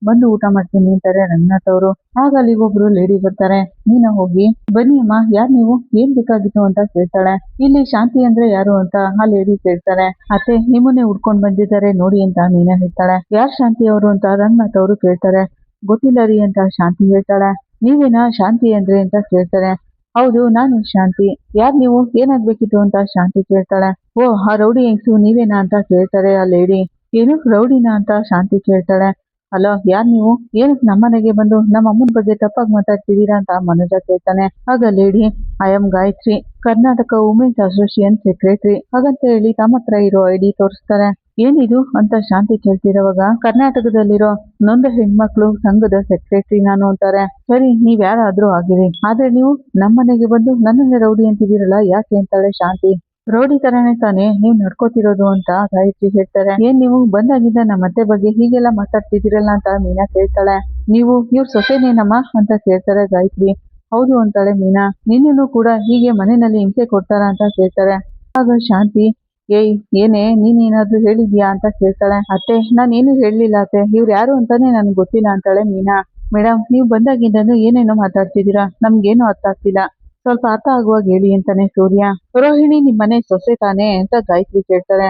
Speaker 1: ಬಂದು ಊಟ ಮಾಡ್ತೀನಿ ಅಂತಾರೆ ರಂಗನಾಥ್ ಅವರು. ಆಗ ಅಲ್ಲಿ ಒಬ್ರು ಲೇಡಿ ಬರ್ತಾರೆ. ಮೀನಾ ಹೋಗಿ, ಬನ್ನಿ ಅಮ್ಮ, ಯಾರ್ ನೀವು, ಏನ್ ಬೇಕಾಗಿತ್ತು ಅಂತ ಕೇಳ್ತಾಳೆ. ಇಲ್ಲಿ ಶಾಂತಿ ಅಂದ್ರೆ ಯಾರು ಅಂತ ಆ ಲೇಡಿ ಕೇಳ್ತಾರೆ. ಅತ್ತೆ ನಿಮ್ಮನ್ನೇ ಹುಡ್ಕೊಂಡ್ ಬಂದಿದ್ದಾರೆ ನೋಡಿ ಅಂತ ಮೀನಾ ಹೇಳ್ತಾಳೆ. ಯಾರ್ ಶಾಂತಿ ಅವರು ಅಂತ ರಂಗನಾಥ್ ಅವರು ಕೇಳ್ತಾರೆ. ಗೊತ್ತಿಲ್ಲ ರೀ ಅಂತ ಶಾಂತಿ ಹೇಳ್ತಾಳೆ. ನೀವೇನಾ ಶಾಂತಿ ಅಂದ್ರೆ ಅಂತ ಕೇಳ್ತಾರೆ. ಹೌದು, ನಾನು ಶಾಂತಿ, ಯಾರ್ ನೀವು, ಏನಾಗ್ಬೇಕಿತ್ತು ಅಂತ ಶಾಂತಿ ಕೇಳ್ತಾಳೆ. ಓ, ಆ ರೌಡಿ ಹೆಂಗ್ಸು ನೀವೇನಾ ಅಂತ ಕೇಳ್ತಾರೆ ಆ ಲೇಡಿ. ಏನು ರೌಡಿನಾ ಅಂತ ಶಾಂತಿ ಕೇಳ್ತಾಳೆ. ಅಲೋ, ಯಾರ್ ನೀವು, ಏನಕ್ಕೆ ನಮ್ಮನೆಗೆ ಬಂದು ನಮ್ಮ ಅಮ್ಮನ ಬಗ್ಗೆ ತಪ್ಪಾಗಿ ಮಾತಾಡ್ತಿದ್ದೀರಾ ಅಂತ ಮನೋಜ ಕೇಳ್ತಾನೆ. ಆಗ lady, I am Gayathri, Karnataka women's association secretary ಹಾಗಂತ ಹೇಳಿ ತಮ್ಮ ಹತ್ರ ಇರೋ ಐಡಿ ತೋರಿಸ್ತಾರೆ. ಏನಿದು ಅಂತ ಶಾಂತಿ ಕೇಳ್ತಿರೋವಾಗ, ಕರ್ನಾಟಕದಲ್ಲಿರೋ ನೊಂದ ಹೆಣ್ಮಕ್ಳು ಸಂಘದ ಸೆಕ್ರೆಟರಿ ನಾನು ಅಂತಾರೆ. ಸರಿ, ನೀವ್ ಯಾರಾದ್ರೂ ಆಗಿರಿ, ಆದ್ರೆ ನೀವು ನಮ್ಮನೆಗೆ ಬಂದು ನನ್ನನ್ನೇ ರೌಡಿ ಅಂತಿದ್ದೀರಲ್ಲ, ಯಾಕೆ ಅಂತಾಳೆ ಶಾಂತಿ. ರೌಡಿ ತರನೇ ತಾನೇ ನೀವ್ ನಡ್ಕೋತಿರೋದು ಅಂತ ಗಾಯತ್ರಿ ಹೇಳ್ತಾರೆ. ಏನ್ ನೀವು ಬಂದಾಗಿಂದ ನಮ್ಮ ಅತ್ತೆ ಬಗ್ಗೆ ಹೀಗೆಲ್ಲ ಮಾತಾಡ್ತಿದ್ದೀರಲ್ಲ ಅಂತ ಮೀನಾ ಕೇಳ್ತಾಳೆ. ನೀವು ಇವ್ರ ಸೊಸೆನೇನಮ್ಮ ಅಂತ ಕೇಳ್ತಾರೆ ಗಾಯತ್ರಿ. ಹೌದು ಅಂತಾಳೆ ಮೀನಾ. ನಿನ್ನೂ ಕೂಡ ಹೀಗೆ ಮನೆಯಲ್ಲಿ ಹಿಂಸೆ ಕೊಡ್ತಾರ ಅಂತ ಕೇಳ್ತಾರೆ. ಆಗ ಶಾಂತಿ, ಏಯ್ ಏನೇ, ನೀನೇನಾದ್ರೂ ಹೇಳಿದ್ಯಾ ಅಂತ ಕೇಳ್ತಾಳೆ. ಅತ್ತೆ ನಾನೇನು ಹೇಳಲಿಲ್ಲ ಅತ್ತೆ, ಇವ್ರು ಯಾರು ಅಂತಾನೆ ನನ್ಗೆ ಗೊತ್ತಿಲ್ಲ ಅಂತಾಳೆ ಮೀನಾ. ಮೇಡಮ್, ನೀವು ಬಂದಾಗಿಂದನೂ ಏನೇನೋ ಮಾತಾಡ್ತಿದ್ದೀರಾ, ನಮ್ಗೇನು ಅರ್ಥ ಆಗ್ತಿಲ್ಲ, ಸ್ವಲ್ಪ ಅರ್ಥ ಆಗುವಾಗ ಹೇಳಿ ಅಂತಾನೆ ಸೂರ್ಯ. ರೋಹಿಣಿ ನಿಮ್ ಮನೆ ಸೊಸೆ ತಾನೆ ಅಂತ ಗಾಯತ್ರಿ ಕೇಳ್ತಾಳೆ.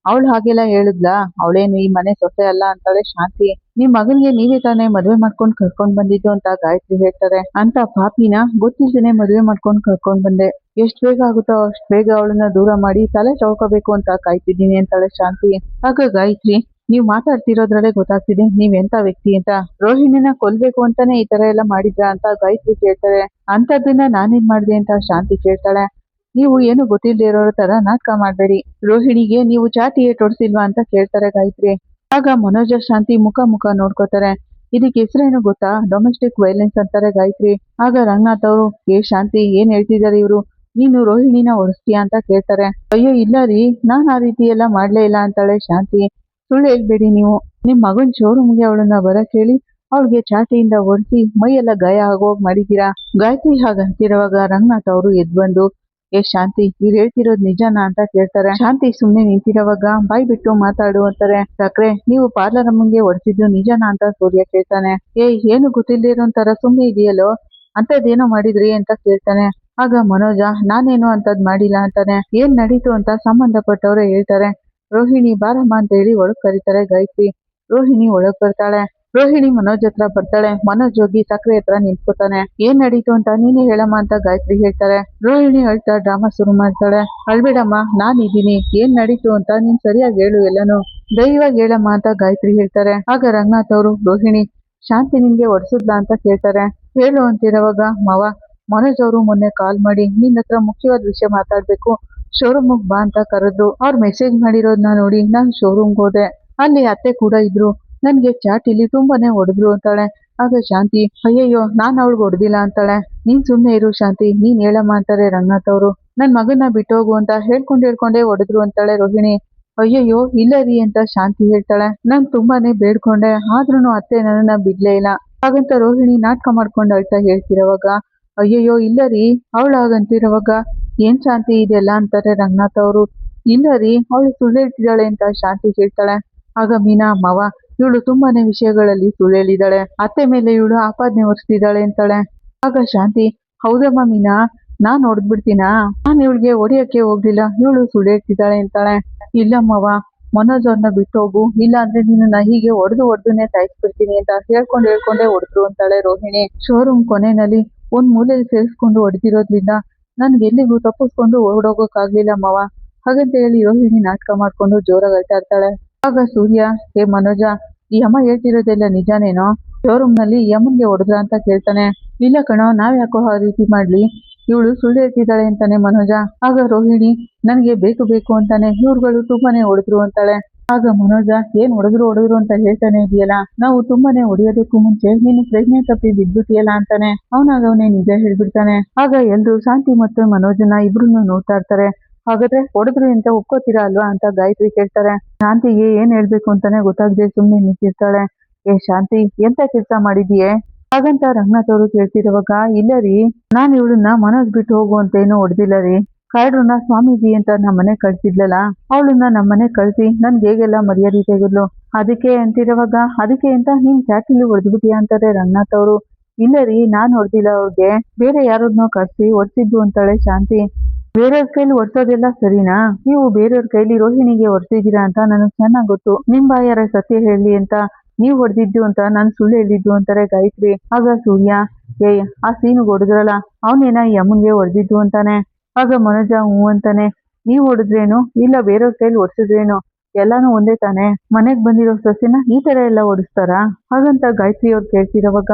Speaker 1: ಅವಳು ಹಾಗೆಲ್ಲ ಹೇಳಿದ್ಲಾ, ಅವಳೇನು ಈ ಮನೆ ಸೊಸೆ ಅಲ್ಲ ಅಂತಾಳೆ ಶಾಂತಿ. ನಿಮ್ ಮಗನ್ಗೆ ನೀವೇ ತಾನೇ ಮದ್ವೆ ಮಾಡ್ಕೊಂಡ್ ಕರ್ಕೊಂಡ್ ಬಂದಿದ್ದು ಅಂತ ಗಾಯತ್ರಿ ಹೇಳ್ತಾರೆ. ಅಂತ ಪಾಪಿನ ಗೊತ್ತಿಲ್ದೇನೆ ಮದ್ವೆ ಮಾಡ್ಕೊಂಡ್ ಕರ್ಕೊಂಡ್ ಬಂದೆ, ಎಷ್ಟ್ ಬೇಗ ಆಗುತ್ತೋ ಅಷ್ಟ್ ಬೇಗ ಅವಳನ್ನ ದೂರ ಮಾಡಿ ತಲೆ ಚೌಕೋಬೇಕು ಅಂತ ಕಾಯ್ತಿದ್ದೀನಿ ಅಂತಾಳೆ ಶಾಂತಿ. ಆಗ ಗಾಯತ್ರಿ, ನೀವ್ ಮಾತಾಡ್ತಿರೋದ್ರಲ್ಲೇ ಗೊತ್ತಾಗ್ತಿದೆ ನೀವ್ ಎಂತ ವ್ಯಕ್ತಿ ಅಂತ, ರೋಹಿಣಿನ ಕೊಲ್ಬೇಕು ಅಂತಾನೆ ಈ ತರ ಎಲ್ಲ ಮಾಡಿದ್ರ ಅಂತ ಗಾಯತ್ರಿ ಕೇಳ್ತಾರೆ. ಅಂತದನ್ನ ನಾನೇನ್ ಮಾಡ್ದೆ ಅಂತ ಶಾಂತಿ ಕೇಳ್ತಾಳೆ. ನೀವು ಏನು ಗೊತ್ತಿಲ್ಲದೆ ಇರೋ ತರ ನಾಟಕ ಮಾಡ್ಬೇಡಿ, ರೋಹಿಣಿಗೆ ನೀವು ಚಾಟಿ ಏಟೋಡ್ಸಿಲ್ವಾ ಅಂತ ಕೇಳ್ತಾರೆ ಗಾಯತ್ರಿ. ಆಗ ಮನೋಜ ಶಾಂತಿ ಮುಖ ನೋಡ್ಕೋತಾರೆ. ಇದಕ್ಕೆ ಹೆಸರೇನು ಗೊತ್ತಾ, ಡೊಮೆಸ್ಟಿಕ್ ವೈಲೆನ್ಸ್ ಅಂತಾರೆ ಗಾಯತ್ರಿ. ಆಗ ರಂಗನಾಥ್ ಅವರು, ಏ ಶಾಂತಿ, ಏನ್ ಹೇಳ್ತಿದಾರೆ ಇವ್ರು, ನೀನು ರೋಹಿಣಿನ ಓಡಿಸ್ತೀಯಾ ಅಂತ ಕೇಳ್ತಾರೆ. ಅಯ್ಯೋ ಇಲ್ಲ ರೀ, ನಾನ್ ಆ ರೀತಿ ಎಲ್ಲ ಮಾಡ್ಲೇ ಇಲ್ಲ ಅಂತಾಳೆ ಶಾಂತಿ. ಸುಳ್ಳು ಹೇಳ್ಬೇಡಿ ನೀವು, ನಿಮ್ ಮಗನ್ ಶೋರೂಮ್ಗೆ ಅವಳನ್ನ ಬರಕ್ ಹೇಳಿ ಅವಳಿಗೆ ಚಾಟಿಯಿಂದ ಒಡಿಸಿ ಮೈಯೆಲ್ಲ ಗಾಯ ಆಗೋಗ್ ಮಾಡಿದ್ದೀರಾ. ಗಾಯತ್ರಿ ಹಾಗಂತಿರುವಾಗ ರಂಗನಾಥ್ ಅವರು ಎದ್ ಬಂದು, ಏ ಶಾಂತಿ, ಇವ್ರು ಹೇಳ್ತಿರೋದ್ ನಿಜನಾ ಅಂತ ಕೇಳ್ತಾರೆ. ಶಾಂತಿ ಸುಮ್ನೆ ನಿಂತಿರೋವಾಗ, ಬಾಯ್ ಬಿಟ್ಟು ಮಾತಾಡು ಅಂತಾರೆ. ಸಕ್ರೆ, ನೀವು ಪಾರ್ಲರ್ ಅಮ್ಮಂಗೆ ಹೊಡ್ಸಿದ್ದು ನಿಜನಾ ಅಂತ ಸೂರ್ಯ ಕೇಳ್ತಾನೆ. ಏನು ಗೊತ್ತಿಲ್ದಿರೋ ತರ ಸುಮ್ನೆ ಇದೆಯಲ್ಲೋ, ಅಂತದ್ದೇನೋ ಮಾಡಿದ್ರಿ ಅಂತ ಕೇಳ್ತಾನೆ. ಆಗ ಮನೋಜ, ನಾನೇನು ಅಂತದ್ ಮಾಡಿಲ್ಲ ಅಂತಾನೆ. ಏನ್ ನಡೀತು ಅಂತ ಸಂಬಂಧಪಟ್ಟವ್ರೆ ಹೇಳ್ತಾರೆ. ರೋಹಿಣಿ ಬಾರಮ್ಮ ಅಂತ ಹೇಳಿ ಒಳಗ್ ಕರೀತಾರೆ ಗಾಯತ್ರಿ. ರೋಹಿಣಿ ಒಳಗ್ ಬರ್ತಾಳೆ. ರೋಹಿಣಿ ಮನೋಜ್ ಹತ್ರ ಬರ್ತಾಳೆ. ಮನೋಜ್ ಹೋಗಿ ಸಕ್ರೆ ಹತ್ರ ನಿಂತ್ಕೋತಾನೆ. ಏನ್ ನಡೀತು ಅಂತ ನೀನೇ ಹೇಳಮ್ಮ ಅಂತ ಗಾಯತ್ರಿ ಹೇಳ್ತಾರೆ. ರೋಹಿಣಿ ಅಳ್ತಾ ಡ್ರಾಮಾ ಶುರು ಮಾಡ್ತಾಳೆ. ಅಳ್ಬೇಡಮ್ಮ, ನಾನ್ ಇದೀನಿ, ಏನ್ ನಡೀತು ಅಂತ ನೀನ್ ಸರಿಯಾಗಿ ಹೇಳು ಎಲ್ಲಾನು, ಧೈರ್ಯವಾಗಿ ಹೇಳಮ್ಮ ಅಂತ ಗಾಯತ್ರಿ ಹೇಳ್ತಾರೆ. ಆಗ ರಂಗನಾಥ್ ಅವರು, ರೋಹಿಣಿ, ಶಾಂತಿ ನಿನ್ಗೆ ಒಡ್ಸುದ್ಲಾ ಅಂತ ಕೇಳ್ತಾರೆ. ಹೇಳು ಅಂತಿರುವಾಗ ಮನೋಜ್ ಅವರು ಮೊನ್ನೆ ಕಾಲ್ ಮಾಡಿ ನಿನ್ನ ಹತ್ರ ಮುಖ್ಯವಾದ ವಿಷಯ ಮಾತಾಡ್ಬೇಕು, ಶೋರೂಮ್ಗೆ ಬಾ ಅಂತ ಕರೆದ್ರು. ಅವ್ರು ಮೆಸೇಜ್ ಮಾಡಿರೋದನ್ನ ನೋಡಿ ನಾನು ಶೋರೂಮ್ಗೆ ಹೋದೆ. ಅಲ್ಲಿ ಅತ್ತೆ ಕೂಡ ಇದ್ರು. ನನ್ಗೆ ಚಾಟಿಲಿ ತುಂಬಾನೇ ಹೊಡೆದ್ರು ಅಂತಾಳೆ. ಆಗ ಶಾಂತಿ, ಅಯ್ಯಯ್ಯೋ ನಾನ್ ಅವಳಿಗೆ ಹೊಡೆದಿಲ್ಲ ಅಂತಾಳೆ. ನೀನ್ ಸುಮ್ನೆ ಇರು ಶಾಂತಿ, ನೀನ್ ಹೇಳಮ್ಮ ಅಂತಾರೆ ರಂಗನಾಥ್ ಅವರು. ನನ್ ಮಗನ್ನ ಬಿಟ್ಟೋಗು ಅಂತ ಹೇಳ್ಕೊಂಡೇ ಹೊಡೆದ್ರು ಅಂತಾಳೆ ರೋಹಿಣಿ. ಅಯ್ಯಯ್ಯೋ ಇಲ್ಲ ರೀ ಅಂತ ಶಾಂತಿ ಹೇಳ್ತಾಳೆ. ನಾನ್ ತುಂಬಾನೇ ಬೇಡ್ಕೊಂಡೆ, ಆದ್ರೂನು ಅತ್ತೆ ನನ್ನನ್ನ ಬಿಡ್ಲೇ ಇಲ್ಲ. ಹಾಗಂತ ರೋಹಿಣಿ ನಾಟಕ ಮಾಡ್ಕೊಂಡು ಅಳ್ತಾ ಹೇಳ್ತಿರೋವಾಗ, ಅಯ್ಯಯ್ಯೋ ಇಲ್ಲ ರೀ ಅವಳಾಗಂತಿರೋವಾಗ, ಏನ್ ಶಾಂತಿ ಇದೆಲ್ಲ ಅಂತಾರೆ ರಂಗನಾಥ್ ಅವರು. ಇಲ್ಲ ರೀ ಅವಳು ಸುಳ್ಳು ಹೇಳ್ತಿದ್ದಾಳೆ ಅಂತ ಶಾಂತಿ ಹೇಳ್ತಾಳೆ. ಆಗ ಮೀನಾ, ಇವಳು ತುಂಬಾನೇ ವಿಷಯಗಳಲ್ಲಿ ಸುಳ್ಳು ಹೇಳಿದಾಳೆ, ಅತ್ತೆ ಮೇಲೆ ಇವಳು ಆಪಾದನೆ ಹೊರಿಸ್ತಿದ್ದಾಳೆ ಅಂತಾಳೆ. ಆಗ ಶಾಂತಿ, ಹೌದಮ್ಮ ಮೀನಾ, ನಾನ್ ಹೊಡೆದ್ಬಿಡ್ತೀನಾ? ನಾನ್ ಇವಳಿಗೆ ಹೊಡಿಯಕ್ಕೆ ಹೋಗ್ಲಿಲ್ಲ, ಇವಳು ಸುಳ್ಳು ಹೇಳ್ತಿದ್ದಾಳೆ ಅಂತಾಳೆ. ಇಲ್ಲಮ್ಮವ, ಮನೋಜ್ ಅವ್ರನ್ನ ಬಿಟ್ಟು ಹೋಗು, ಇಲ್ಲ ಅಂದ್ರೆ ನಿನ್ನ ಹೀಗೆ ಹೊಡೆದುನೆ ಸಾಯಿಸ್ಬಿಡ್ತೀನಿ ಅಂತ ಹೇಳ್ಕೊಂಡೇ ಹೊಡೆದ್ರು ಅಂತಾಳೆ ರೋಹಿಣಿ. ಶೋರೂಮ್ ಕೊನೆಯಲ್ಲಿ ಒಂದ್ ಮೂಲೆಯಲ್ಲಿ ಸೇರಿಸ್ಕೊಂಡು ಹೊಡೆದಿರೋದ್ರಿಂದ ನನ್ಗೆ ಎಲ್ಲಿಗೂ ತಪ್ಪಿಸ್ಕೊಂಡು ಓಡೋಗೋಕ್ಕಾಗ್ಲಿಲ್ಲಮ್ಮವ. ಹಾಗಂತ ಹೇಳಿ ರೋಹಿಣಿ ನಾಟಕ ಮಾಡ್ಕೊಂಡು ಜೋರಾಗಿ ಅಳ್ತಾ ಇರ್ತಾಳೆ. ಆಗ ಸೂರ್ಯ, ಹೇ ಮನೋಜ, ಈ ಅಮ್ಮ ಹೇಳ್ತಿರೋದೆಲ್ಲ ನಿಜಾನೇನೋ? ಶೋರೂಮ್ ನಲ್ಲಿ ಈ ಅಮ್ಮನ್ಗೆ ಹೊಡೆದ್ರ ಅಂತ ಕೇಳ್ತಾನೆ. ಇಲ್ಲ ಕಣೋ, ನಾವ್ ಯಾಕೋ ಆ ರೀತಿ ಮಾಡ್ಲಿ, ಇವಳು ಸುಳ್ಳು ಹೇಳ್ತಿದ್ದಾಳೆ ಅಂತಾನೆ ಮನೋಜ. ಆಗ ರೋಹಿಣಿ, ನನ್ಗೆ ಬೇಕು ಅಂತಾನೆ ಇವ್ರುಗಳು ತುಂಬಾನೇ ಹೊಡೆದ್ರು ಅಂತಾಳೆ. ಆಗ ಮನೋಜ, ಏನ್ ಹೊಡೆದ್ರು ಅಂತ ಹೇಳ್ತಾನೆ ಇದೆಯಲ್ಲ, ನಾವು ತುಂಬಾನೇ ಹೊಡೆಯೋದಕ್ಕೂ ಮುಂಚೆ ನೀನು ಪ್ರಜ್ಞೆ ತಪ್ಪಿ ಬಿದ್ಬಿಟ್ಟಿಯಲ್ಲ ಅಂತಾನೆ. ಅವನೇ ನಿಜ ಹೇಳ್ಬಿಡ್ತಾನೆ. ಆಗ ಎಲ್ರು ಶಾಂತಿ ಮತ್ತು ಮನೋಜನ ಇಬ್ರು ನೋಡ್ತಾ ಇರ್ತಾರೆ. ಹಾಗಾದ್ರೆ ಹೊಡೆದ್ರು ಅಂತ ಒಪ್ಕೋತೀರಾ ಅಲ್ವಾ ಅಂತ ಗಾಯತ್ರಿ ಕೇಳ್ತಾರೆ. ಶಾಂತಿಗೆ ಏನ್ ಹೇಳ್ಬೇಕು ಅಂತಾನೆ ಗೊತ್ತಾಗದೆ ಸುಮ್ನೆ ನಿಂತಿರ್ತಾಳೆ. ಏ ಶಾಂತಿ, ಎಂತ ಕೆಲ್ಸ ಮಾಡಿದೀಯೇ? ಹಾಗಂತ ರಂಗನಾಥ್ ಅವರು ಕೇಳ್ತಿರುವಾಗ, ಇಲ್ಲ ರೀ, ನಾನ್ ಇವಳನ್ನ ಮನೋಜ್ ಬಿಟ್ಟು ಹೋಗು ಅಂತ ಏನೋ ಹೊಡೆದಿಲ್ಲ ರೀ. ಕರಡ್ರನ್ನ ಸ್ವಾಮೀಜಿ ಅಂತ ನಮ್ಮನೆ ಕಳ್ಸಿದ್ಲಲ್ಲ, ಅವಳನ್ನ ನಮ್ಮನೆ ಕಳ್ಸಿ ನನ್ಗೆ ಹೇಗೆಲ್ಲ ಮರ್ಯಾದೆ ತೆಗೆದ್ಲು, ಅದಕ್ಕೆ ಅಂತ ನೀನ್ ಚಾಟಿಲಿ ಹೊಡೆದ್ಬಿಟ್ಟಿಯಾ ಅಂತಾರೆ ರಂಗನಾಥ್ ಅವರು. ಇಲ್ಲ ರೀ, ನಾನ್ ಹೊಡೆದಿಲ್ಲ ಅವ್ರಿಗೆ, ಬೇರೆ ಯಾರನ್ನೋ ಕರ್ಸಿ ಹೊಡ್ಸಿದ್ದು ಅಂತಾಳೆ ಶಾಂತಿ. ಬೇರೆಯವ್ರ ಕೈಲಿ ಒಡ್ಸೋದೆಲ್ಲ ಸರಿನಾ? ನೀವು ಬೇರೆಯವ್ರ ಕೈಲಿ ರೋಹಿಣಿಗೆ ಒಡ್ಸಿದೀರಾ ಅಂತ ನನಗ್ ಚೆನ್ನಾಗ್ ಗೊತ್ತು. ನಿಮ್ ಬಾಯಾರ ಸತ್ಯ ಹೇಳಿ ಅಂತ ನೀವ್ ಹೊಡೆದಿದ್ದು ಅಂತ ನಾನು ಸುಳ್ಳು ಹೇಳಿದ್ದು ಅಂತಾರೆ ಗಾಯತ್ರಿ. ಆಗ ಸೂರ್ಯ, ಆ ಸೀನುಗ್ ಹೊಡೆದ್ರಲ್ಲ, ಅವನೇನ ಈ ಅಮ್ಮನ್ಗೆ ಹೊಡೆದಿದ್ದು ಅಂತಾನೆ. ಆಗ ಮನೋಜ ಹೂ ಅಂತಾನೆ. ನೀವ್ ಹೊಡೆದ್ರೇನು ಇಲ್ಲ ಬೇರೆಯವ್ರ ಕೈಲಿ ಹೊಡ್ಸಿದ್ರೇನು, ಎಲ್ಲಾನು ಒಂದೇ ತಾನೆ. ಮನೆಗ್ ಬಂದಿರೋ ಸೊಸೆನ ಈ ತರ ಎಲ್ಲ ಹೊಡಿಸ್ತಾರಾ? ಹಾಗಂತ ಗಾಯತ್ರಿ ಅವ್ರು ಕೇಳ್ತಿರೋವಾಗ,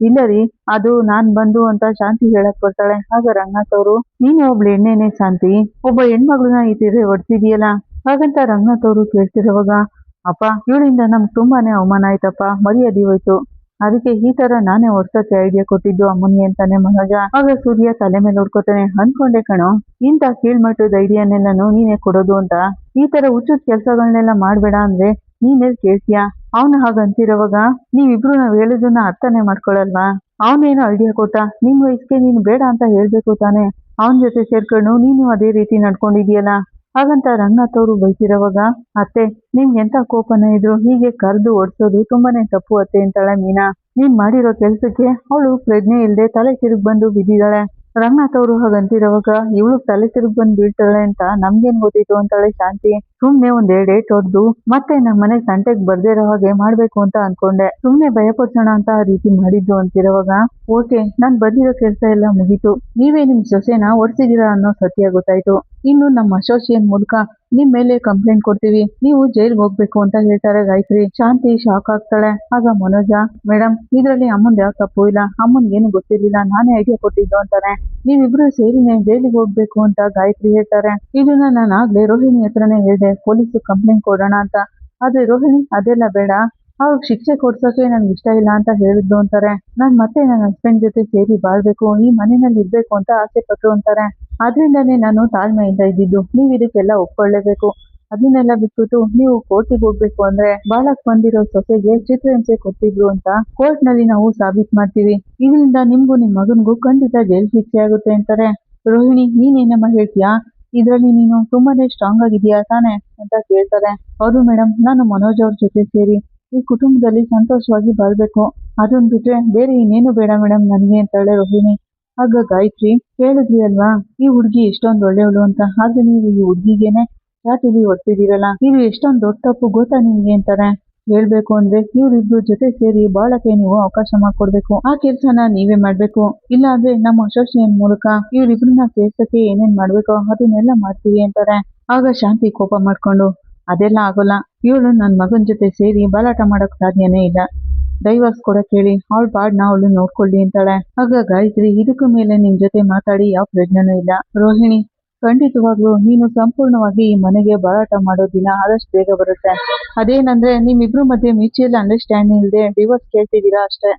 Speaker 1: ಇಲ್ಲ ರೀ, ಅದು ನಾನ್ ಬಂದು ಅಂತ ಶಾಂತಿ ಹೇಳಕ್ ಬರ್ತಾಳೆ. ಆಗ ರಂಗನಾಥ್ ಅವರು, ನೀನು ಒಬ್ಳು ಎಣ್ಣೆನೆ ಶಾಂತಿ, ಒಬ್ಬ ಹೆಣ್ಮಗಳನ್ನ ಈ ತೀರೆ ಹೊಡ್ಸಿದೀಯಲ್ಲ. ಹಾಗಂತ ರಂಗನಾಥ್ ಅವರು ಕೇಳ್ತಿರೋವಾಗ, ಅಪ್ಪ ಇವಳಿಂದ ನಮ್ಗೆ ತುಂಬಾನೇ ಅವಮಾನ ಆಯ್ತಪ್ಪ, ಮರ್ಯಾದೆ ಹೋಯ್ತು, ಅದಕ್ಕೆ ಈ ತರ ನಾನೇ ಹೊಡ್ಸಕ್ಕೆ ಐಡಿಯಾ ಕೊಟ್ಟಿದ್ದು ಅಮ್ಮನ್ಗೆ ಅಂತಾನೆ ಮನೋಜ. ಆಗ ಸೂರ್ಯ ತಲೆ ಮೇಲೆ ಹೊಡ್ಕೋತಾನೆ. ಅನ್ಕೊಂಡೆ ಕಣೋ, ಇಂತ ಕೀಳ್ಮಟ್ಟದ ಐಡಿಯಾನೆಲ್ಲಾನು ನೀನೇ ಕೊಡೋದು ಅಂತ. ಈ ತರ ಹುಚ್ಚುದ್ ಕೆಲ್ಸಗಳನ್ನೆಲ್ಲ ಮಾಡ್ಬೇಡ ಅಂದ್ರೆ ನೀನೆಲ್ ಕೇಳ್ತೀಯಾ? ಅವನು ಹಾಗಂತಿರೋವಾಗ ನೀವಿಬ್ರು ನಾವ್ ಹೇಳೋದನ್ನ ಅರ್ಥನೇ ಮಾಡ್ಕೊಳಲ್ವಾ? ಅವನೇನೋ ಐಡಿಯಾ ಕೊಟ್ಟ, ನಿಮ್ ವಯಸ್ಸಿಗೆ ನೀನು ಬೇಡ ಅಂತ ಹೇಳ್ಬೇಕು ತಾನೆ. ಅವನ ಜೊತೆ ಸೇರ್ಕೊಂಡು ನೀನು ಅದೇ ರೀತಿ ನಡ್ಕೊಂಡಿದೀಯಲ್ಲ. ಹಾಗಂತ ರಂಗನಾಥ್ ಅವರು ಬೈತಿರೋವಾಗ, ಅತ್ತೆ ನಿಮ್ಗೆ ಎಂತ ಕೋಪನ ಇದ್ರು ಹೀಗೆ ಕರೆದು ಓಡಿಸೋದು ತುಂಬಾನೇ ತಪ್ಪು ಅತ್ತೆ ಅಂತಾಳೆ ಮೀನಾ. ನೀನ್ ಮಾಡಿರೋ ಕೆಲ್ಸಕ್ಕೆ ಅವಳು ಪ್ರಜ್ಞೆ ಇಲ್ದೆ ತಲೆ ತಿರುಗ್ ಬಂದು ಬಿದ್ದಿದ್ದಾಳೆ. ರಂಗನಾಥ್ ಅವರು ಹಾಗಂತಿರೋವಾಗ, ಇವಳು ತಲೆ ತಿರುಗ್ ಬಂದು ಬೀಳ್ತಾಳೆ ಅಂತ ನಮ್ಗೇನ್ ಗೊತ್ತಿತ್ತು ಅಂತಾಳೆ ಶಾಂತಿ. ಸುಮ್ನೆ ಒಂದ್ ಏಟ್ ಹೊಡ್ದು ಮತ್ತೆ ನಮ್ಮ ಮನೆ ಸಂತೆಗ್ ಬರ್ದೇ ಇರೋ ಹಾಗೆ ಮಾಡ್ಬೇಕು ಅಂತ ಅನ್ಕೊಂಡೆ, ಸುಮ್ನೆ ಭಯಪಡ್ಸೋಣ ಅಂತ ಆ ರೀತಿ ಮಾಡಿದ್ದು ಅಂತಿರೋವಾಗ, ಓಕೆ, ನಾನ್ ಬಂದಿರೋ ಕೆಲ್ಸ ಎಲ್ಲ ಮುಗೀತು, ನೀವೇ ನಿಮ್ ಸೊಸೆನ ಹೊಡ್ಸಿದೀರಾ ಅನ್ನೋ ಸತ್ಯ ಗೊತ್ತಾಯ್ತು. ಇನ್ನು ನಮ್ಮ ಅಸೋಸಿಯೇಟ್ ಮೂಲಕ ನಿಮ್ ಮೇಲೆ ಕಂಪ್ಲೇಂಟ್ ಕೊಡ್ತೀವಿ, ನೀವು ಜೈಲ್ಗೆ ಹೋಗ್ಬೇಕು ಅಂತ ಹೇಳ್ತಾರೆ ಗಾಯತ್ರಿ. ಶಾಂತಿ ಶಾಕ್ ಆಗ್ತಾಳೆ. ಆಗ ಮನೋಜ, ಮೇಡಮ್ ಇದ್ರಲ್ಲಿ ಅಮ್ಮಂದ್ ಯಾವ ತಪ್ಪು ಇಲ್ಲ, ಅಮ್ಮನ್ಗೇನು ಗೊತ್ತಿರ್ಲಿಲ್ಲ, ನಾನೇ ಐಡಿಯಾ ಕೊಟ್ಟಿದ್ದು ಅಂತಾನೆ. ನೀವಿಬ್ರು ಸೇರಿನೇ ಜೈಲಿಗೆ ಹೋಗ್ಬೇಕು ಅಂತ ಗಾಯತ್ರಿ ಹೇಳ್ತಾರೆ. ಇದನ್ನ ನಾನು ಆಗ್ಲೇ ರೋಹಿಣಿ ಹತ್ರನೇ ಹೇಳ್ದೆ, ಪೊಲೀಸ್ ಕಂಪ್ಲೇಂಟ್ ಕೊಡೋಣ ಅಂತ. ಆದ್ರೆ ರೋಹಿಣಿ ಅದೆಲ್ಲ ಬೇಡ, ಅವ್ರಿಗೆ ಶಿಕ್ಷೆ ಕೊಡ್ಸೋಕೆ ನನ್ಗೆ ಇಷ್ಟ ಇಲ್ಲ ಅಂತ ಹೇಳಿದ್ದು ಅಂತಾರೆ. ನಾನ್ ಮತ್ತೆ ನನ್ನ ಹಸ್ಬೆಂಡ್ ಜೊತೆ ಸೇರಿ ಬಾಳ್ಬೇಕು, ಈ ಮನೆಯಲ್ಲಿ ಇರ್ಬೇಕು ಅಂತ ಆಸೆ ಪಟ್ರು ಅಂತಾರೆ. ಆದ್ರಿಂದಾನೇ ನಾನು ತಾಳ್ಮೆಯಿಂದ ಇದ್ದಿದ್ದು, ನೀವ್ ಇದಕ್ಕೆಲ್ಲ ಒಪ್ಕೊಳ್ಳೇಬೇಕು. ಅದನ್ನೆಲ್ಲ ಬಿಟ್ಬಿಟ್ಟು ನೀವು ಕೋರ್ಟಿಗೆ ಹೋಗ್ಬೇಕು ಅಂದ್ರೆ ಬಾಳಕ್ ಬಂದಿರೋ ಸೊಸೆಗೆ ಚಿತ್ರಹಿಂಸೆ ಕೊಟ್ಟಿದ್ರು ಅಂತ ಕೋರ್ಟ್ ನಲ್ಲಿ ನಾವು ಸಾಬೀತ್ ಮಾಡ್ತೀವಿ. ಇದರಿಂದ ನಿಮ್ಗೂ ನಿಮ್ ಮಗನ್ಗೂ ಖಂಡಿತ ಜೈಲ್ ಶಿಕ್ಷೆ ಆಗುತ್ತೆ ಅಂತಾರೆ. ರೋಹಿಣಿ, ನೀನೇನಮ್ಮ ಹೇಳ್ತೀಯಾ? ಇದ್ರಲ್ಲಿ ನೀನು ತುಂಬಾನೇ ಸ್ಟ್ರಾಂಗ್ ಆಗಿದೀಯಾ ತಾನೆ ಅಂತ ಕೇಳ್ತಾರೆ. ಹೌದು ಮೇಡಮ್, ನಾನು ಮನೋಜ್ ಅವ್ರ ಜೊತೆ ಸೇರಿ ಈ ಕುಟುಂಬದಲ್ಲಿ ಸಂತೋಷವಾಗಿ ಬಾಳ್ಬೇಕು, ಅದನ್ ಬಿಟ್ರೆ ಬೇರೆ ಇನ್ನೇನು ಬೇಡ ಮೇಡಮ್ ನನಗೆ ಅಂತಾಳೆ ರೋಹಿಣಿ. ಆಗ ಗಾಯತ್ರಿ, ಹೇಳಿದ್ರಿ ಅಲ್ವಾ ಈ ಹುಡುಗಿ ಎಷ್ಟೊಂದು ಒಳ್ಳೆಯವಳು ಅಂತ, ಆದ್ರೆ ನೀವು ಈ ಹುಡುಗಿಗೇನೆ ಚಾಟಿಲಿ ಹೊಡ್ತಿದ್ದೀರಲ್ಲ, ಇದು ಎಷ್ಟೊಂದು ದೊಡ್ಡ ತಪ್ಪು ಗೊತ್ತಾ ನಿಮ್ಗೆ ಅಂತಾರೆ. ಹೇಳ್ಬೇಕು ಅಂದ್ರೆ ಇವ್ರಿಬ್ರು ಜೊತೆ ಸೇರಿ ಬಾಳಕ್ಕೆ ನೀವು ಅವಕಾಶ ಮಾಡ್ಕೊಡ್ಬೇಕು, ಆ ಕೆಲ್ಸನ ನೀವೇ ಮಾಡ್ಬೇಕು. ಇಲ್ಲ ಅಂದ್ರೆ ನಮ್ಮ ಅಸೋಸಿಯೇಷನ್ ಮೂಲಕ ಇವ್ರಿಬ್ರನ್ನ ಸೇರ್ಸಕ್ಕೆ ಏನೇನ್ ಮಾಡ್ಬೇಕೋ ಅದನ್ನೆಲ್ಲ ಮಾಡ್ತೀವಿ ಅಂತಾರೆ. ಆಗ ಶಾಂತಿ ಕೋಪ ಮಾಡ್ಕೊಂಡು, ಅದೆಲ್ಲ ಆಗೋಲ್ಲ, ಇವಳು ನನ್ ಮಗನ್ ಜೊತೆ ಸೇರಿ ಬಾಲಾಟ ಮಾಡಕ್ ಸಾಧ್ಯನೇ ಇಲ್ಲ. ಡೈವರ್ಸ್ ಕೊಡಕ್ ಹೇಳಿ ಅವಳ ಪಾಡ್ನ ಅವಳು ನೋಡ್ಕೊಳ್ಳಿ ಅಂತಾಳೆ. ಆಗ ಗಾಯತ್ರಿ, ಇದಕ್ಕೂ ಮೇಲೆ ನಿನ್ ಜೊತೆ ಮಾತಾಡಿ ಯಾವ ಪ್ರಯೋಜನನೂ ಇಲ್ಲ ರೋಹಿಣಿ. ಖಂಡಿತವಾಗ್ಲೂ ನೀನು ಸಂಪೂರ್ಣವಾಗಿ ಈ ಮನೆಗೆ ಭರಾಟ ಮಾಡೋ ದಿನ ಆದಷ್ಟು ಬೇಗ ಬರುತ್ತೆ. ಅದೇನಂದ್ರೆ ನಿಮ್ಮಿಬ್ರು ಮಧ್ಯೆ ಮ್ಯೂಚುವಲ್ ಅಂಡರ್ಸ್ಟ್ಯಾಂಡಿಂಗ್ ಇಲ್ಲದೆ ಡಿವೋರ್ಸ್ ಕೇಳ್ತಿದ್ದೀರಾ ಅಷ್ಟೇ.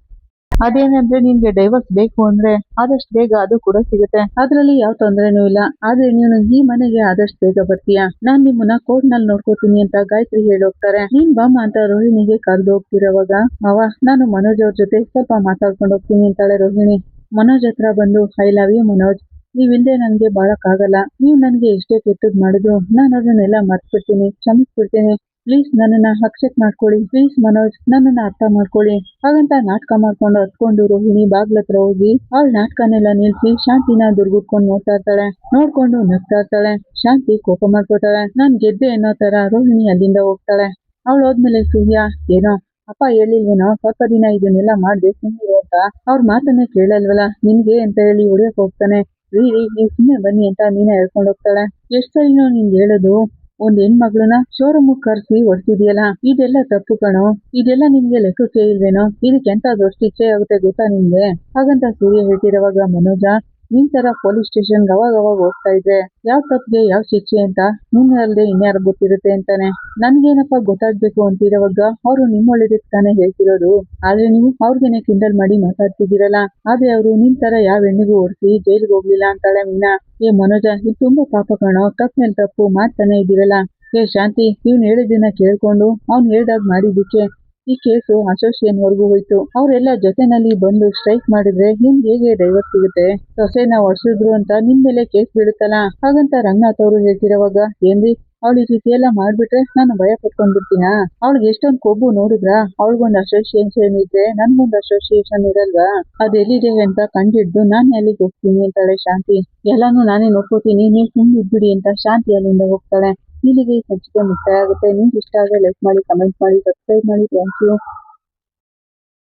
Speaker 1: ಅದೇನಂದ್ರೆ ನಿನ್ಗೆ ಡೈವರ್ಸ್ ಬೇಕು ಅಂದ್ರೆ ಆದಷ್ಟು ಬೇಗ ಅದು ಕೂಡ ಸಿಗುತ್ತೆ, ಅದ್ರಲ್ಲಿ ಯಾವ ತೊಂದರೆನೂ ಇಲ್ಲ. ಆದ್ರೆ ನೀನು ಈ ಮನೆಗೆ ಆದಷ್ಟು ಬೇಗ ಬರ್ತೀಯಾ, ನಾನ್ ನಿಮ್ಮನ್ನ ಕೋರ್ಟ್ ನಲ್ಲಿ ನೋಡ್ಕೋತೀನಿ ಅಂತ ಗಾಯತ್ರಿ ಹೇಳೋಗ್ತಾರೆ. ನೀನ್ ಬಾಮ ಅಂತ ರೋಹಿಣಿಗೆ ಕರೆದು ಹೋಗ್ತಿರೋವಾಗ, ಅವ ನಾನು ಮನೋಜ್ ಅವ್ರ ಜೊತೆ ಸ್ವಲ್ಪ ಮಾತಾಡ್ಕೊಂಡು ಹೋಗ್ತೀನಿ ಅಂತಾಳೆ ರೋಹಿಣಿ. ಮನೋಜ್ ಹತ್ರ ಬಂದು, ಐ ಲವ್ ಯು ಮನೋಜ್, ನೀವಿಲ್ದೆ ನನ್ಗೆ ಬಾಳಕ್ಕಾಗಲ್ಲ. ನೀವ್ ನನ್ಗೆ ಎಷ್ಟೇ ಕೆಟ್ಟದ್ ಮಾಡಿದ್ರು ನಾನು ಅದನ್ನೆಲ್ಲ ಮರ್ತ್ಬಿಡ್ತೀನಿ, ಕ್ಷಮಿಸ್ಬಿಡ್ತೀನಿ. ಪ್ಲೀಸ್ ನನ್ನನ್ನ ಅಕ್ಸೆಪ್ಟ್ ಮಾಡ್ಕೊಳ್ಳಿ, ಪ್ಲೀಸ್ ಮನೋಜ್ ನನ್ನನ್ನ ಅರ್ಥ ಮಾಡ್ಕೊಳ್ಳಿ. ಹಾಗಂತ ನಾಟಕ ಮಾಡ್ಕೊಂಡು ಹತ್ಕೊಂಡು ರೋಹಿಣಿ ಬಾಗ್ಲತ್ರ ಹೋಗಿ ಅವಳ ನಾಟಕನೆಲ್ಲ ನಿಲ್ಸಿ ಶಾಂತಿನ ದುರ್ಗುಟ್ಕೊಂಡು ನೋಡ್ತಾ ಇರ್ತಾಳೆ. ನೋಡ್ಕೊಂಡು ನಗ್ತಾ ಇರ್ತಾಳೆ. ಶಾಂತಿ ಕೋಪ ಮಾಡ್ಕೋತಾಳೆ. ನಾನ್ ಗೆದ್ದೆ ಅನ್ನೋ ತರ ರೋಹಿಣಿ ಅಲ್ಲಿಂದ ಹೋಗ್ತಾಳೆ. ಅವಳು ಹೋದ್ಮೇಲೆ ಸೂರ್ಯ, ಏನೋ ಅಪ್ಪ ಹೇಳಿಲ್ವೇನೋ ಸ್ವಲ್ಪ ದಿನ ಇದನ್ನೆಲ್ಲ ಮಾಡ್ದೆ ಸುಮ್ಮನೆ ಅಂತ, ಅವ್ರ ಮಾತನ್ನೇ ಕೇಳಲ್ವಲ್ಲ ನಿನ್ಗೆ ಅಂತ ಹೇಳಿ ಹೊಡಿಯಕ್ ಹೋಗ್ತಾನೆ. ರೀ ನೀವ್ ಸುಮ್ಮನೆ ಬನ್ನಿ ಅಂತ ಮೀನಾ ಹೇಳ್ಕೊಂಡು ಹೋಗ್ತಾಳೆ. ಎಷ್ಟ್ ಸರಿನೋ ನಿಂಗೆ ಹೇಳೋದು, ಒಂದ್ ಹೆಣ್ಮಗ್ಳನ್ನ ಶೋರೂಮ್ ಕರ್ಸಿ ಹೊಡ್ತಿದ್ಯಲ್ಲ, ಇದೆಲ್ಲ ತಪ್ಪು ಕಣೋ, ಇದೆಲ್ಲ ನಿಮ್ಗೆ ಲೆಕ್ಕಕ್ಕೆ ಇಲ್ವೇನೋ, ಇದಕ್ಕೆ ಎಂತ ದೊಡ್ಡ ಶಿಕ್ಷೆ ಆಗುತ್ತೆ ಗೊತ್ತಾ ನಿಮ್ಗೆ? ಹಾಗಂತ ಸೂರ್ಯ ಹೇಳ್ತಿರೋವಾಗ ಮನೋಜ, ನಿನ್ ತರ ಪೊಲೀಸ್ ಸ್ಟೇಷನ್ಗೆ ಅವಾಗ ಹೋಗ್ತಾ ಇದ್ರೆ ಯಾವ ತಪ್ಪಿಗೆ ಯಾವ ಶಿಕ್ಷೆ ಅಂತ ನಿನ್ನಲ್ದೆ ಇನ್ಯಾರು ಗೊತ್ತಿರುತ್ತೆ ಅಂತಾನೆ. ನನ್ಗೇನಪ್ಪ ಗೊತ್ತಾಗ್ಬೇಕು ಅಂತಿರೋವಾಗ ಅವರು ನಿಮ್ಮೊಳ್ಳೇದಕ್ಕೆ ತಾನೇ ಹೇಳ್ತಿರೋದು, ಆದ್ರೆ ನೀವು ಅವ್ರಿಗೇನೆ ಕಿಂಡಲ್ ಮಾಡಿ ಮಾತಾಡ್ತಿದ್ದೀರಲ್ಲ. ಆದ್ರೆ ಅವರು ನಿಮ್ ತರ ಯಾವ ಹೆಣ್ಣಿಗೂ ಓಡಿಸಿ ಜೈಲಿಗೆ ಹೋಗ್ಲಿಲ್ಲ ಅಂತಾಳೆ ಮೀನಾ. ಏ ಮನೋಜ, ಇದು ತುಂಬಾ ಪಾಪ ಕಣೋ, ತಪ್ಪ ಮೇಲೆ ತಪ್ಪು ಮಾಡ್ತಾನೆ ಇದ್ದೀರಲ್ಲ. ಏ ಶಾಂತಿ, ಇವ್ನು ಹೇಳಿದ್ದನ್ನ ಕೇಳ್ಕೊಂಡು ಅವ್ನು ಹೇಳ್ದಾಗ ಮಾಡಿದ್ದಕ್ಕೆ ಈ ಕೇಸು ಅಸೋಸಿಯೇಷನ್ ವರ್ಗೂ ಹೋಯ್ತು. ಅವರೆಲ್ಲ ಜೊತೆನಲ್ಲಿ ಬಂದು ಸ್ಟ್ರೈಕ್ ಮಾಡಿದ್ರೆ ನಿಮ್ಗೆ ಹೇಗೆ ಡೈವರ್ಸ್ ಸಿಗುತ್ತೆ? ಸೊಸೆನ ಹೊಡ್ಸಿದ್ರು ಅಂತ ನಿಮ್ ಮೇಲೆ ಕೇಸ್ ಬೀಳುತ್ತಲ್ಲ. ಹಾಗಂತ ರಂಗನಾಥ್ ಅವರು ಹೇಳ್ತಿರೋವಾಗ, ಏನ್ರಿ ಅವಳು ಈ ರೀತಿ ಎಲ್ಲ ಮಾಡ್ಬಿಟ್ರೆ ನಾನು ಭಯ ಪಟ್ಕೊಂಡ್ಬಿಡ್ತೀನ? ಅವಳಿಗೆ ಎಷ್ಟೊಂದು ಕೊಬ್ಬು ನೋಡಿದ್ರ? ಅವಳಿಗೊಂದು ಅಸೋಸಿಯೇಷನ್ ಇದ್ರೆ ನನ್ಗೊಂದು ಅಸೋಸಿಯೇಷನ್ ಇರಲ್ವಾ? ಅದೆಲ್ಲಿದೆ ಅಂತ ಕಂಡಿಡ್ದು ನಾನು ಅಲ್ಲಿಗೆ ಹೋಗ್ತೀನಿ ಅಂತಾಳೆ ಶಾಂತಿ. ಎಲ್ಲಾನು ನಾನೇ ನೋಡ್ಕೋತೀನಿ, ನೀವು ಸುಮ್ಮನೆ ಇದ್ಬಿಡಿ ಅಂತ ಶಾಂತಿ ಅಲ್ಲಿಂದ ಹೋಗ್ತಾಳೆ. ಇಲ್ಲಿಗೆ ಈ ಸಂಚಿಕೆ ಮುಕ್ತಾಯ ಆಗುತ್ತೆ. ನಿಮ್ಗೆ ಇಷ್ಟ ಆದರೆ ಲೈಕ್ ಮಾಡಿ, ಕಮೆಂಟ್ ಮಾಡಿ, ಸಬ್ಸ್ಕ್ರೈಬ್ ಮಾಡಿ. Thank you.